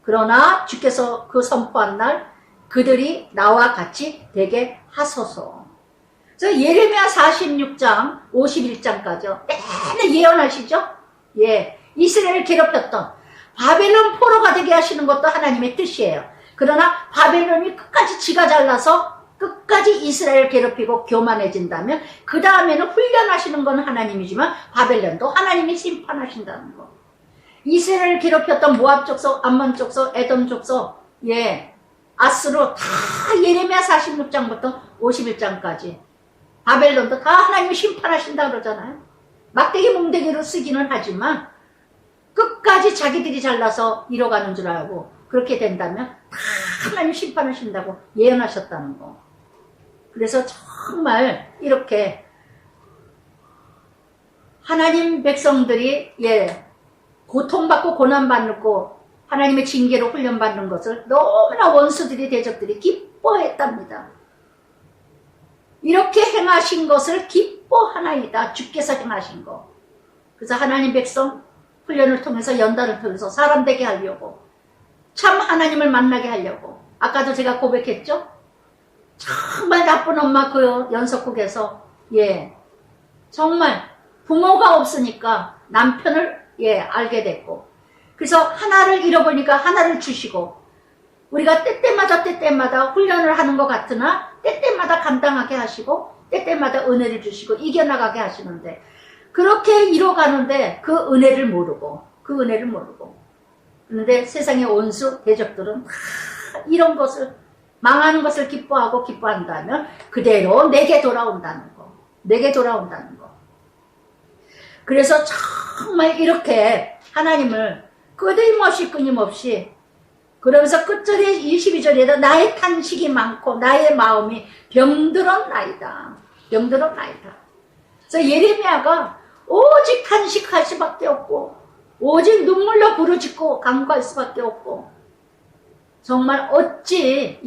그러나 주께서 그 선포한 날 그들이 나와 같이 되게 하소서. 그래서 예레미야 46장 51장까지요. 내내 예언하시죠. 이스라엘을 괴롭혔던 바벨론 포로가 되게 하시는 것도 하나님의 뜻이에요. 그러나 바벨론이 끝까지 지가 잘나서 끝까지 이스라엘을 괴롭히고 교만해진다면 그 다음에는 훈련하시는 건 하나님이지만 바벨론도 하나님이 심판하신다는 거. 이스라엘을 괴롭혔던 모압 족속, 암몬 족속, 에돔 족속, 아스로 다 예레미야 46장부터 51장까지 바벨론도 다 하나님이 심판하신다 그러잖아요. 막대기 몽대기로 쓰기는 하지만 끝까지 자기들이 잘나서 이뤄가는 줄 알고 그렇게 된다면 다 하나님 심판하신다고 예언하셨다는 거. 그래서 정말 이렇게 하나님 백성들이 고통받고 고난받고 하나님의 징계로 훈련받는 것을 너무나 원수들이 대적들이 기뻐했답니다. 이렇게 행하신 것을 기뻐하나이다. 주께서 행하신 거. 그래서 하나님 백성 훈련을 통해서 연단을 통해서 사람 되게 하려고 참 하나님을 만나게 하려고 아까도 제가 고백했죠. 정말 나쁜 엄마 그 연속국에서 정말 부모가 없으니까 남편을 알게 됐고 그래서 하나를 잃어보니까 하나를 주시고 우리가 때때마다 훈련을 하는 것 같으나 때때마다 감당하게 하시고 때때마다 은혜를 주시고 이겨나가게 하시는데 그렇게 이뤄가는데 그 은혜를 모르고 그런데 세상의 온수 대적들은 다 이런 것을 망하는 것을 기뻐한다면 그대로 내게 돌아온다는 거. 그래서 정말 이렇게 하나님을 끊임없이 그러면서 끝절에 22절에도 나의 탄식이 많고 나의 마음이 병들었나이다. 그래서 예레미야가 오직 탄식할 수밖에 없고 오직 눈물로 부르짖고 간구할 수밖에 없고 정말 어찌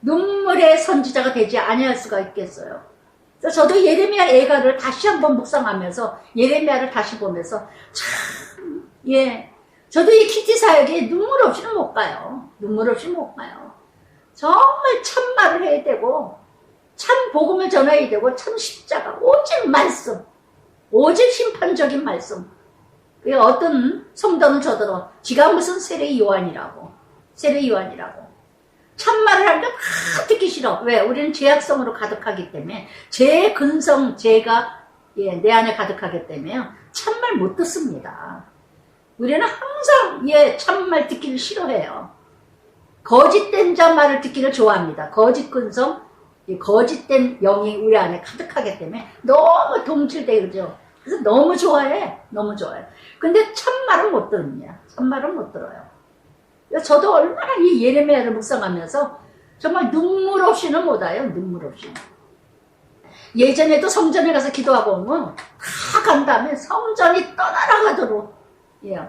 눈물의 선지자가 되지 아니할 수가 있겠어요. 그래서 저도 예레미야 애가를 다시 한번 묵상하면서 예레미야를 다시 보면서 참 저도 이 키티 사역에 눈물 없이는 못 가요. 정말 참말을 해야 되고 참 복음을 전해야 되고 참 십자가 오직 말씀 오직 심판적인 말씀. 어떤 성도는 저더러 지가 무슨 세례 요한이라고 참말을 하는데 다 듣기 싫어. 왜? 우리는 죄악성으로 가득하기 때문에 죄의 근성 죄가 내 안에 가득하기 때문에 참말 못 듣습니다. 우리는 항상 참말 듣기를 싫어해요. 거짓된 자 말을 듣기를 좋아합니다. 거짓 근성 거짓된 영이 우리 안에 가득하기 때문에 너무 동질되죠. 그래서 너무 좋아해. 근데 참말은 못 들어요. 저도 얼마나 이 예레미야를 묵상하면서 정말 눈물 없이는 못 와요. 예전에도 성전에 가서 기도하고 오면 다 간 다음에 성전이 떠나라 가도록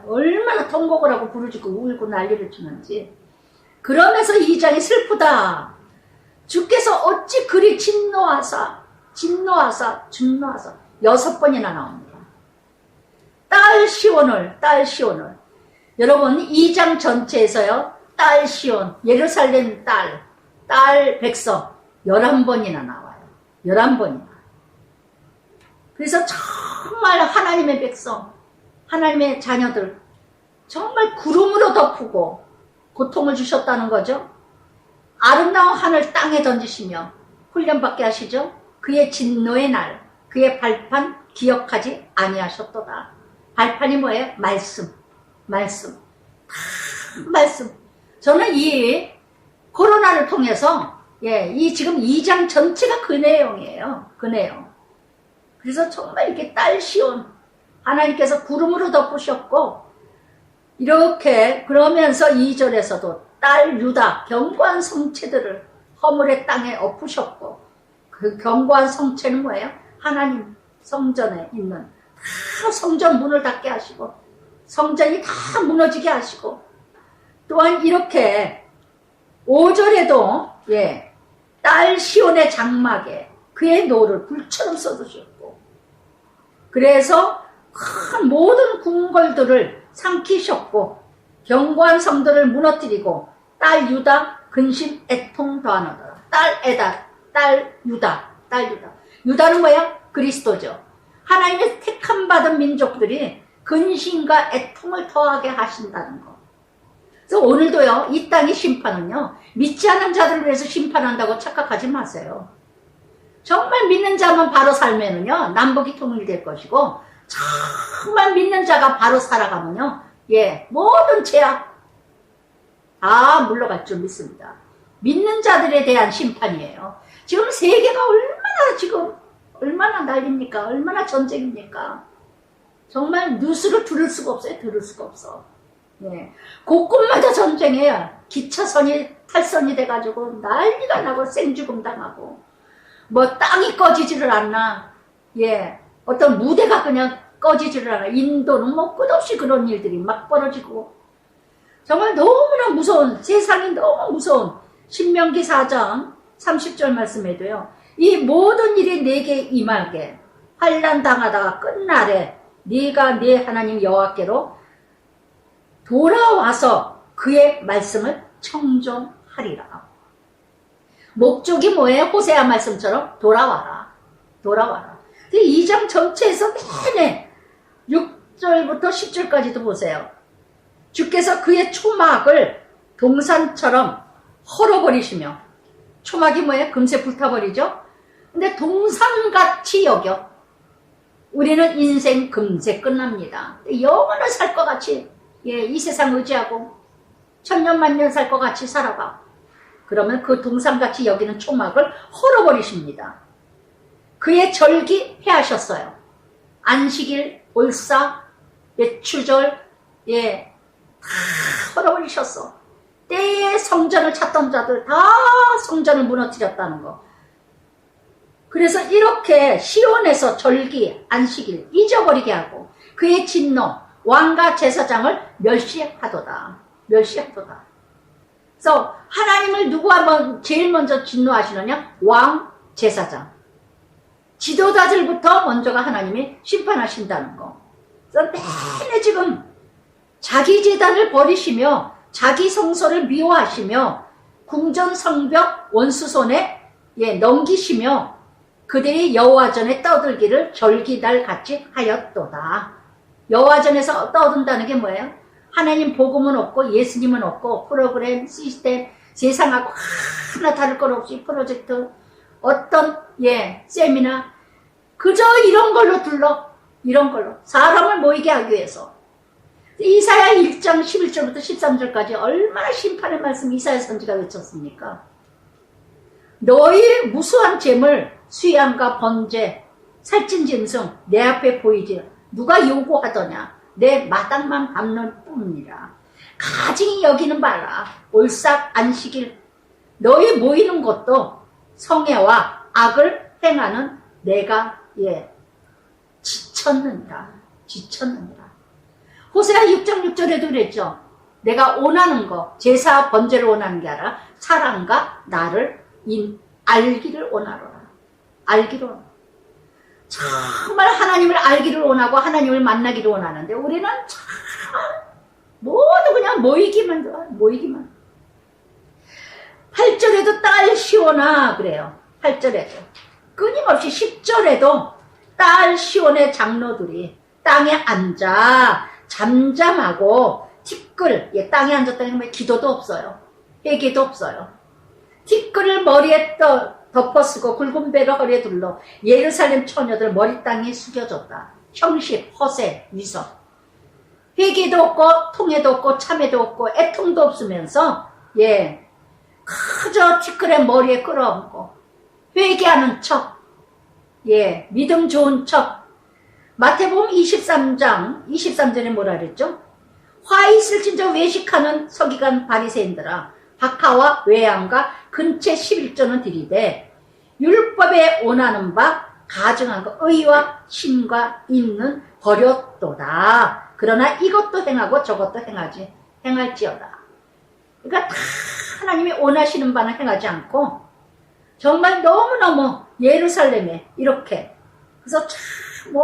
얼마나 통곡을 하고 부르짖고 울고 난리를 치는지. 그러면서 이 장이 슬프다. 주께서 어찌 그리 진노하사 6번이나 나옵니다. 딸 시온을 여러분 2장 전체에서요 딸 시온 예루살렘 딸 백성 11번이나 나와요. 11번이나. 그래서 정말 하나님의 백성 하나님의 자녀들 정말 구름으로 덮고 고통을 주셨다는 거죠. 아름다운 하늘 땅에 던지시며 훈련받게 하시죠. 그의 진노의 날, 그의 발판 기억하지 아니하셨도다. 발판이 뭐예요? 말씀. 저는 이 코로나를 통해서 이 지금 2장 전체가 그 내용이에요. 그 내용. 그래서 정말 이렇게 딸 시온 하나님께서 구름으로 덮으셨고, 이렇게 그러면서 2절에서도 딸 유다 견고한 성체들을 허물의 땅에 엎으셨고, 그 견고한 성체는 뭐예요? 하나님 성전에 있는 다 성전 문을 닫게 하시고 성전이 다 무너지게 하시고, 또한 이렇게 5절에도 딸 시온의 장막에 그의 노를 불처럼 쏟으셨고, 그래서 큰 모든 궁궐들을 삼키셨고 견고한 성들을 무너뜨리고 딸 유다 근심 애통 더하노더라. 딸 유다. 유다는 뭐야? 그리스도죠. 하나님의 택함 받은 민족들이 근심과 애통을 더하게 하신다는 거. 그래서 오늘도요, 이 땅의 심판은요, 믿지 않는 자들을 위해서 심판한다고 착각하지 마세요. 정말 믿는 자만 바로 살면은요, 남북이 통일될 것이고, 정말 믿는 자가 바로 살아가면요, 모든 죄악 다 물러갈 줄 믿습니다. 믿는 자들에 대한 심판이에요. 지금 세계가 얼마나 난립니까? 얼마나 전쟁입니까? 정말 뉴스를 들을 수가 없어요. 들을 수가 없어. 곳곳마다 전쟁이에요. 기차선이 탈선이 돼가지고 난리가 나고 생죽음 당하고, 뭐 땅이 꺼지지를 않나, 어떤 무대가 그냥 꺼지지를 않아. 인도는 뭐 끝없이 그런 일들이 막 벌어지고, 정말 너무나 무서운, 세상이 너무 무서운 신명기 4장 30절 말씀에도요, 이 모든 일이 내게 임하게 환난 당하다가 끝날에 네가 네 하나님 여호와께로 돌아와서 그의 말씀을 청종하리라. 목적이 뭐예요? 호세아 말씀처럼 돌아와라. 2장 전체에서 내내 6절부터 10절까지도 보세요. 주께서 그의 초막을 동산처럼 헐어버리시며, 초막이 뭐예요? 금세 불타버리죠? 근데 동산같이 여겨. 우리는 인생 금세 끝납니다. 영원을 살 것 같이, 이 세상 의지하고 천년 만년 살 것 같이 살아가. 그러면 그 동산같이 여기는 초막을 헐어버리십니다. 그의 절기 폐하셨어요. 안식일, 올사, 추절, 다 헐어버리셨어. 때에 성전을 찾던 자들 다 성전을 무너뜨렸다는 거. 그래서 이렇게 시온에서 절기, 안식일 잊어버리게 하고 그의 진노, 왕과 제사장을 멸시하도다. 그래서 하나님을 누구와 제일 먼저 진노하시느냐? 왕, 제사장. 지도자들부터 먼저가 하나님이 심판하신다는 거. 그래서 내내 지금 자기 제단을 버리시며 자기 성소를 미워하시며 궁전 성벽 원수 손에 넘기시며 그들이 여호와전에 떠들기를 절기날 같이 하였도다. 여호와전에서 떠든다는 게 뭐예요? 하나님 복음은 없고 예수님은 없고 프로그램, 시스템, 세상하고 하나 다를 것 없이 프로젝트, 어떤 세미나, 그저 이런 걸로 이런 걸로 사람을 모이게 하기 위해서. 이사야 1장 11절부터 13절까지 얼마나 심판의 말씀 이사야 선지가 외쳤습니까? 너희 무수한 재물, 수양과 번제, 살찐 짐승 내 앞에 보이지 누가 요구하더냐? 내 마당만 밟는 뿐이라. 가증히 여기는 바라. 올삭 안식일 너희 모이는 것도 성애와 악을 행하는 내가 지쳤느니라. 호세아 6장 6절에도 그랬죠. 내가 원하는 거, 제사 번제를 원하는 게 아니라 사랑과 나를 알기를 원하노라. 정말 하나님을 알기를 원하고 하나님을 만나기를 원하는데 우리는 참 모두 그냥 모이기만 좋아. 8절에도 딸 시온아 그래요. 8절에도 끊임없이 10절에도 딸 시온의 장로들이 땅에 앉아 잠잠하고 티끌, 땅에 앉았다는 게 기도도 없어요. 회개도 없어요. 티끌을 머리에 덮어쓰고 굵은 배를 허리에 둘러 예루살렘 처녀들 머리 땅에 숙여줬다. 형식, 허세, 위선. 회개도 없고 통회도 없고 참회도 없고 애통도 없으면서 그저 티끌의 머리에 끌어안고 회개하는 척, 믿음 좋은 척. 마태복음 23절에 뭐라 그랬죠? 화 있을진저 외식하는 서기관 바리새인들아, 박하와 외양과 근체 11조는 드리되 율법에 원하는 바 가증한 것 의와 신과 있는 버렸도다. 그러나 이것도 행하고 저것도 행할지어다. 그러니까 다 하나님이 원하시는 바는 행하지 않고 정말 너무너무 예루살렘에 이렇게 그래서 참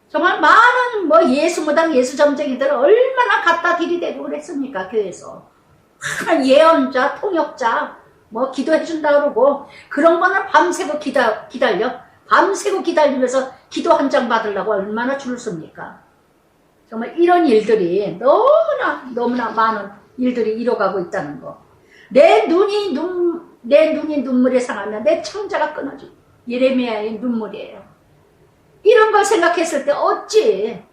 정말 많은 예수무당 예수점쟁이들 얼마나 갖다 들이대고 그랬습니까? 교회에서 예언자 통역자 기도해준다 그러고 그런 거는 밤새고 기다려 밤새고 기다리면서 기도 한 장 받으려고 얼마나 줄을 섭니까? 정말 이런 일들이 너무나 많은 일들이 이뤄가고 있다는 거. 내 눈이 눈물에 상하면 내 창자가 끊어져. 예레미야의 눈물이에요. 이런 걸 생각했을 때 어찌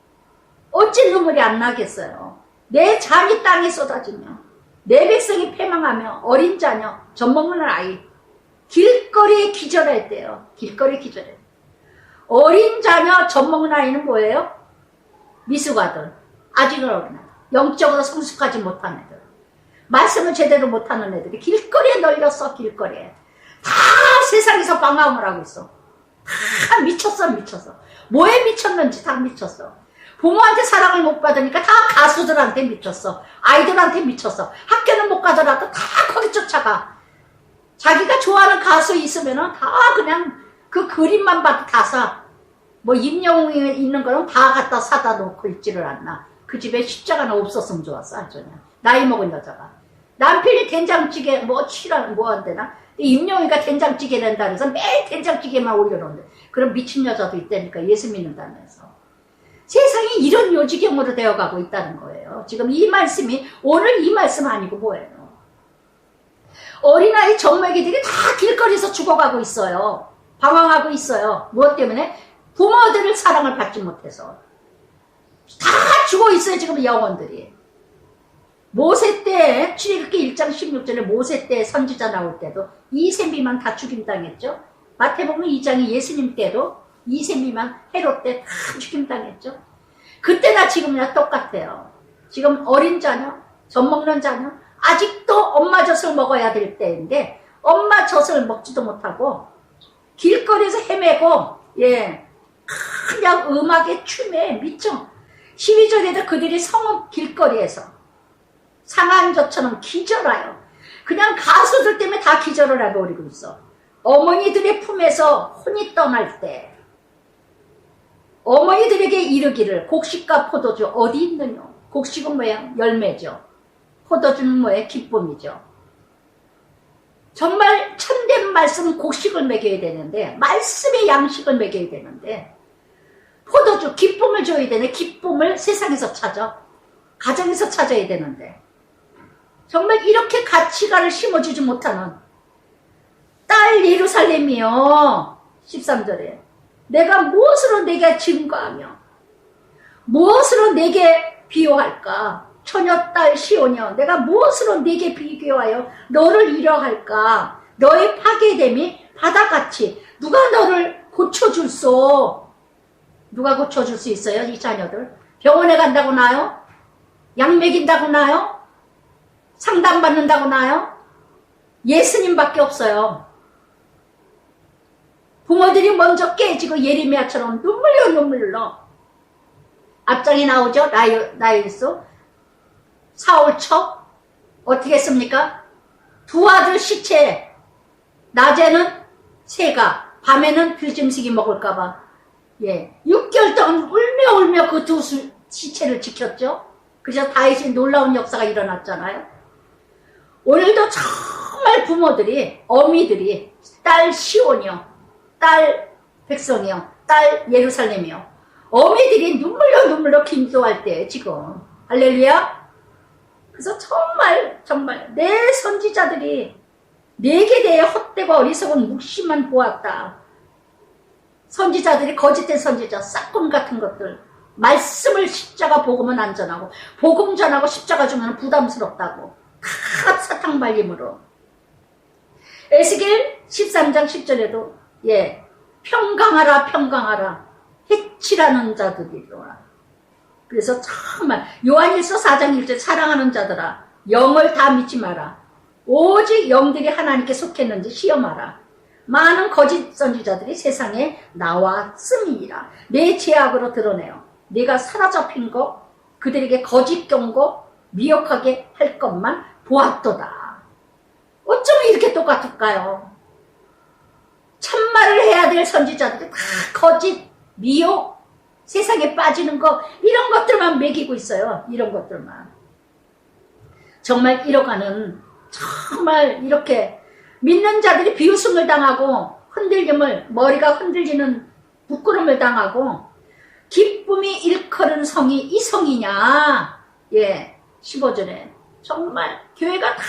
눈물이 안 나겠어요. 내 잔이 땅에 쏟아지며 내 백성이 패망하며 어린 자녀 젖먹는 아이 길거리에 기절할 때요. 길거리에 기절해. 어린 자녀 젖먹는 아이는 뭐예요? 미숙아들, 아직은 어린 아들, 영적으로 성숙하지 못한 애들, 말씀을 제대로 못하는 애들이 길거리에 널렸어. 길거리에 다 세상에서 방황을 하고 있어. 다 미쳤어. 뭐에 미쳤는지 다 미쳤어. 부모한테 사랑을 못 받으니까 다 가수들한테 미쳤어. 아이들한테 미쳤어. 학교는 못 가더라도 다 거기 쫓아가. 자기가 좋아하는 가수 있으면은 다 그냥 그 그림만 봐도 다 사. 임영웅이 있는 거는 다 갖다 사다 놓고 있지를 않나. 그 집에 십자가는 없었으면 좋았어. 아주 그냥. 나이 먹은 여자가. 남편이 된장찌개 한대나. 임영웅이가 된장찌개 낸다 그래서 매일 된장찌개만 올려놓는데. 그럼 미친 여자도 있다니까. 예수 믿는다면서. 세상이 이런 요지경으로 되어가고 있다는 거예요. 지금 이 말씀이 오늘 이 말씀 아니고 뭐예요? 어린아이 젖먹이들이 다 길거리에서 죽어가고 있어요. 방황하고 있어요. 무엇 때문에? 부모들을 사랑을 받지 못해서. 다 죽어 있어요. 지금 영혼들이. 모세 때 출애굽기 1장 16절에 모세 때 선지자 나올 때도 이세미만 다 죽임당했죠. 마태복음 2장이 예수님 때도 이세미만 헤롯 때 다 죽임당했죠. 그때나 지금이나 똑같아요. 지금 어린 자녀, 젖먹는 자녀, 아직도 엄마 젖을 먹어야 될 때인데 엄마 젖을 먹지도 못하고 길거리에서 헤매고 그냥 음악에 춤에 미쳐. 12절에도 그들이 성읍 길거리에서 상한저처럼 기절하여 그냥 가수들 때문에 다 기절을 하고 오리고 있어. 어머니들의 품에서 혼이 떠날 때 어머니들에게 이르기를 곡식과 포도주 어디 있느냐. 곡식은 뭐야? 열매죠. 포도주는 뭐예요? 기쁨이죠. 정말 참된 말씀 곡식을 먹여야 되는데 말씀의 양식을 먹여야 되는데 포도주 기쁨을 줘야 되는데 기쁨을 세상에서 찾아. 가정에서 찾아야 되는데 정말 이렇게 가치관을 심어주지 못하는 딸 예루살렘이요. 13절에 내가 무엇으로 내게 증거하며 무엇으로 내게 비유할까? 처녀 딸 시온이여 내가 무엇으로 네게 비교하여 너를 이려할까? 너의 파괴됨이 바다같이 누가 너를 고쳐줄소? 누가 고쳐줄 수 있어요? 이 자녀들 병원에 간다고 나요? 약 먹인다고 나요? 상담받는다고 나요? 예수님밖에 없어요. 부모들이 먼저 깨지고 예레미야처럼 눈물로 앞장에 나오죠. 나일수 사울 척 어떻게 했습니까? 두 아들 시체 낮에는 새가 밤에는 들짐승이 먹을까봐 6개월 동안 울며 그 두 시체를 지켰죠. 그래서 다윗이 놀라운 역사가 일어났잖아요. 오늘도 정말 부모들이 어미들이 딸 시온이요 딸 백성이요 딸 예루살렘이요 어미들이 눈물로 기도할 때 지금 할렐루야. 그래서 정말 내 선지자들이 내게 대해 헛되고 어리석은 묵시만 보았다. 선지자들이 거짓된 선지자, 싹금 같은 것들, 말씀을 십자가 복음은 안전하고 복음 전하고 십자가 주면 부담스럽다고 다 사탕 발림으로. 에스겔 13장 10절에도 평강하라 해치라는 자들이로라. 그래서 정말 요한일서 4장 1절 사랑하는 자들아 영을 다 믿지 마라. 오직 영들이 하나님께 속했는지 시험하라. 많은 거짓 선지자들이 세상에 나왔음이니라. 내 죄악으로 드러내요. 네가 사로잡힌 거 그들에게 거짓 경고 미혹하게 할 것만 보았도다. 어쩌면 이렇게 똑같을까요? 참말을 해야 될 선지자들이 다 거짓, 미혹, 세상에 빠지는 거 이런 것들만 먹이고 있어요. 이런 것들만. 정말 잃어가는 정말 이렇게 믿는 자들이 비웃음을 당하고 흔들림을 머리가 흔들리는 부끄러움을 당하고 기쁨이 일컬은 성이 이 성이냐. 15절에 정말 교회가 다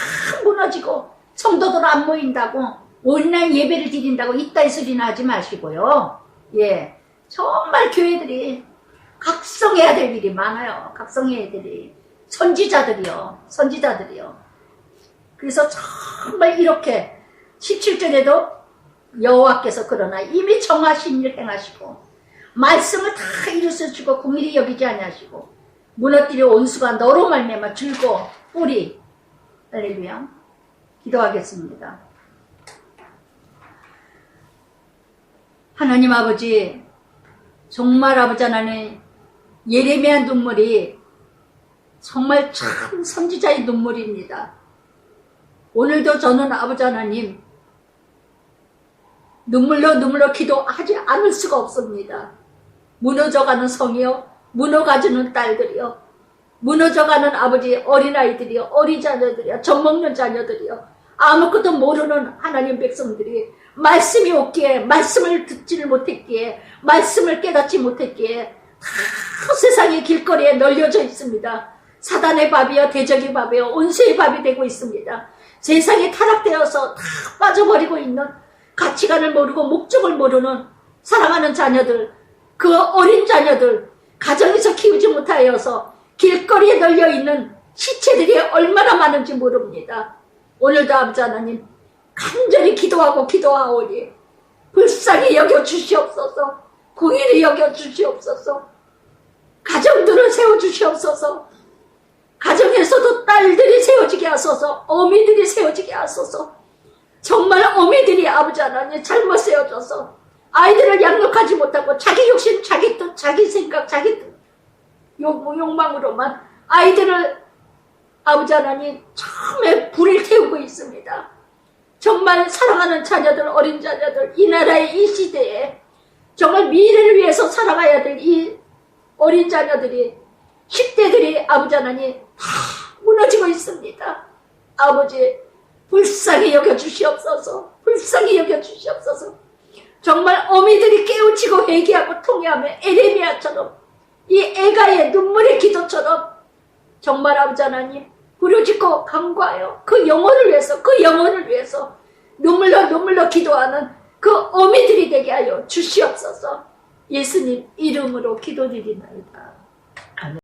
무너지고 성도들 안 모인다고 온라인 예배를 드린다고 이따위 소리나 하지 마시고요. 정말 교회들이 각성해야 될 일이 많아요. 각성해야 될 일이. 선지자들이요. 그래서 정말 이렇게 17절에도 여호와께서 그러나 이미 정하신 일 행하시고 말씀을 다 이루어주고 공의를 여기지 아니하시고 무너뜨려 온수가 너로 말미암아 줄고 뿌리. 할렐루야. 기도하겠습니다. 하나님 아버지, 정말 아버지 하나님 예레미야 눈물이 정말 참 선지자의 눈물입니다. 오늘도 저는 아버지 하나님 눈물로 기도하지 않을 수가 없습니다. 무너져가는 성이요, 무너가지는 딸들이요, 무너져가는 아버지 어린아이들이요, 어린 자녀들이요, 젖먹는 자녀들이요, 아무것도 모르는 하나님 백성들이 말씀이 없기에, 말씀을 듣지를 못했기에, 말씀을 깨닫지 못했기에 다 세상의 길거리에 널려져 있습니다. 사단의 밥이요, 대적의 밥이요, 온수의 밥이 되고 있습니다. 세상에 타락되어서 다 빠져버리고 있는, 가치관을 모르고 목적을 모르는 사랑하는 자녀들, 그 어린 자녀들, 가정에서 키우지 못하여서 길거리에 널려있는 시체들이 얼마나 많은지 모릅니다. 오늘도 아버지 하나님 간절히 기도하오니 불쌍히 여겨주시옵소서. 공의를 여겨주시옵소서. 가정들을 세워주시옵소서. 가정에서도 딸들이 세워지게 하소서. 어미들이 세워지게 하소서. 정말 어미들이 아버지 하나님 잘못 세워져서 아이들을 양육하지 못하고 자기 욕심, 자기 뜻, 자기 생각, 자기 욕망으로만 아이들을 아버지 하나님 처음에 불을 태우고 있습니다. 정말 사랑하는 자녀들, 어린 자녀들, 이 나라의 이 시대에 정말 미래를 위해서 살아가야 될 이 어린 자녀들이, 10대들이 아버지 하나님 다 무너지고 있습니다. 아버지 불쌍히 여겨주시옵소서. 불쌍히 여겨주시옵소서. 정말 어미들이 깨우치고 회개하고 통회하며 에레미야처럼 이 애가의 눈물의 기도처럼 정말 아버지 하나님 부르짖고 간구하여 그 영혼을 위해서 눈물로 기도하는 그 어미들이 되게 하여 주시옵소서. 예수님 이름으로 기도드리나이다. 아멘.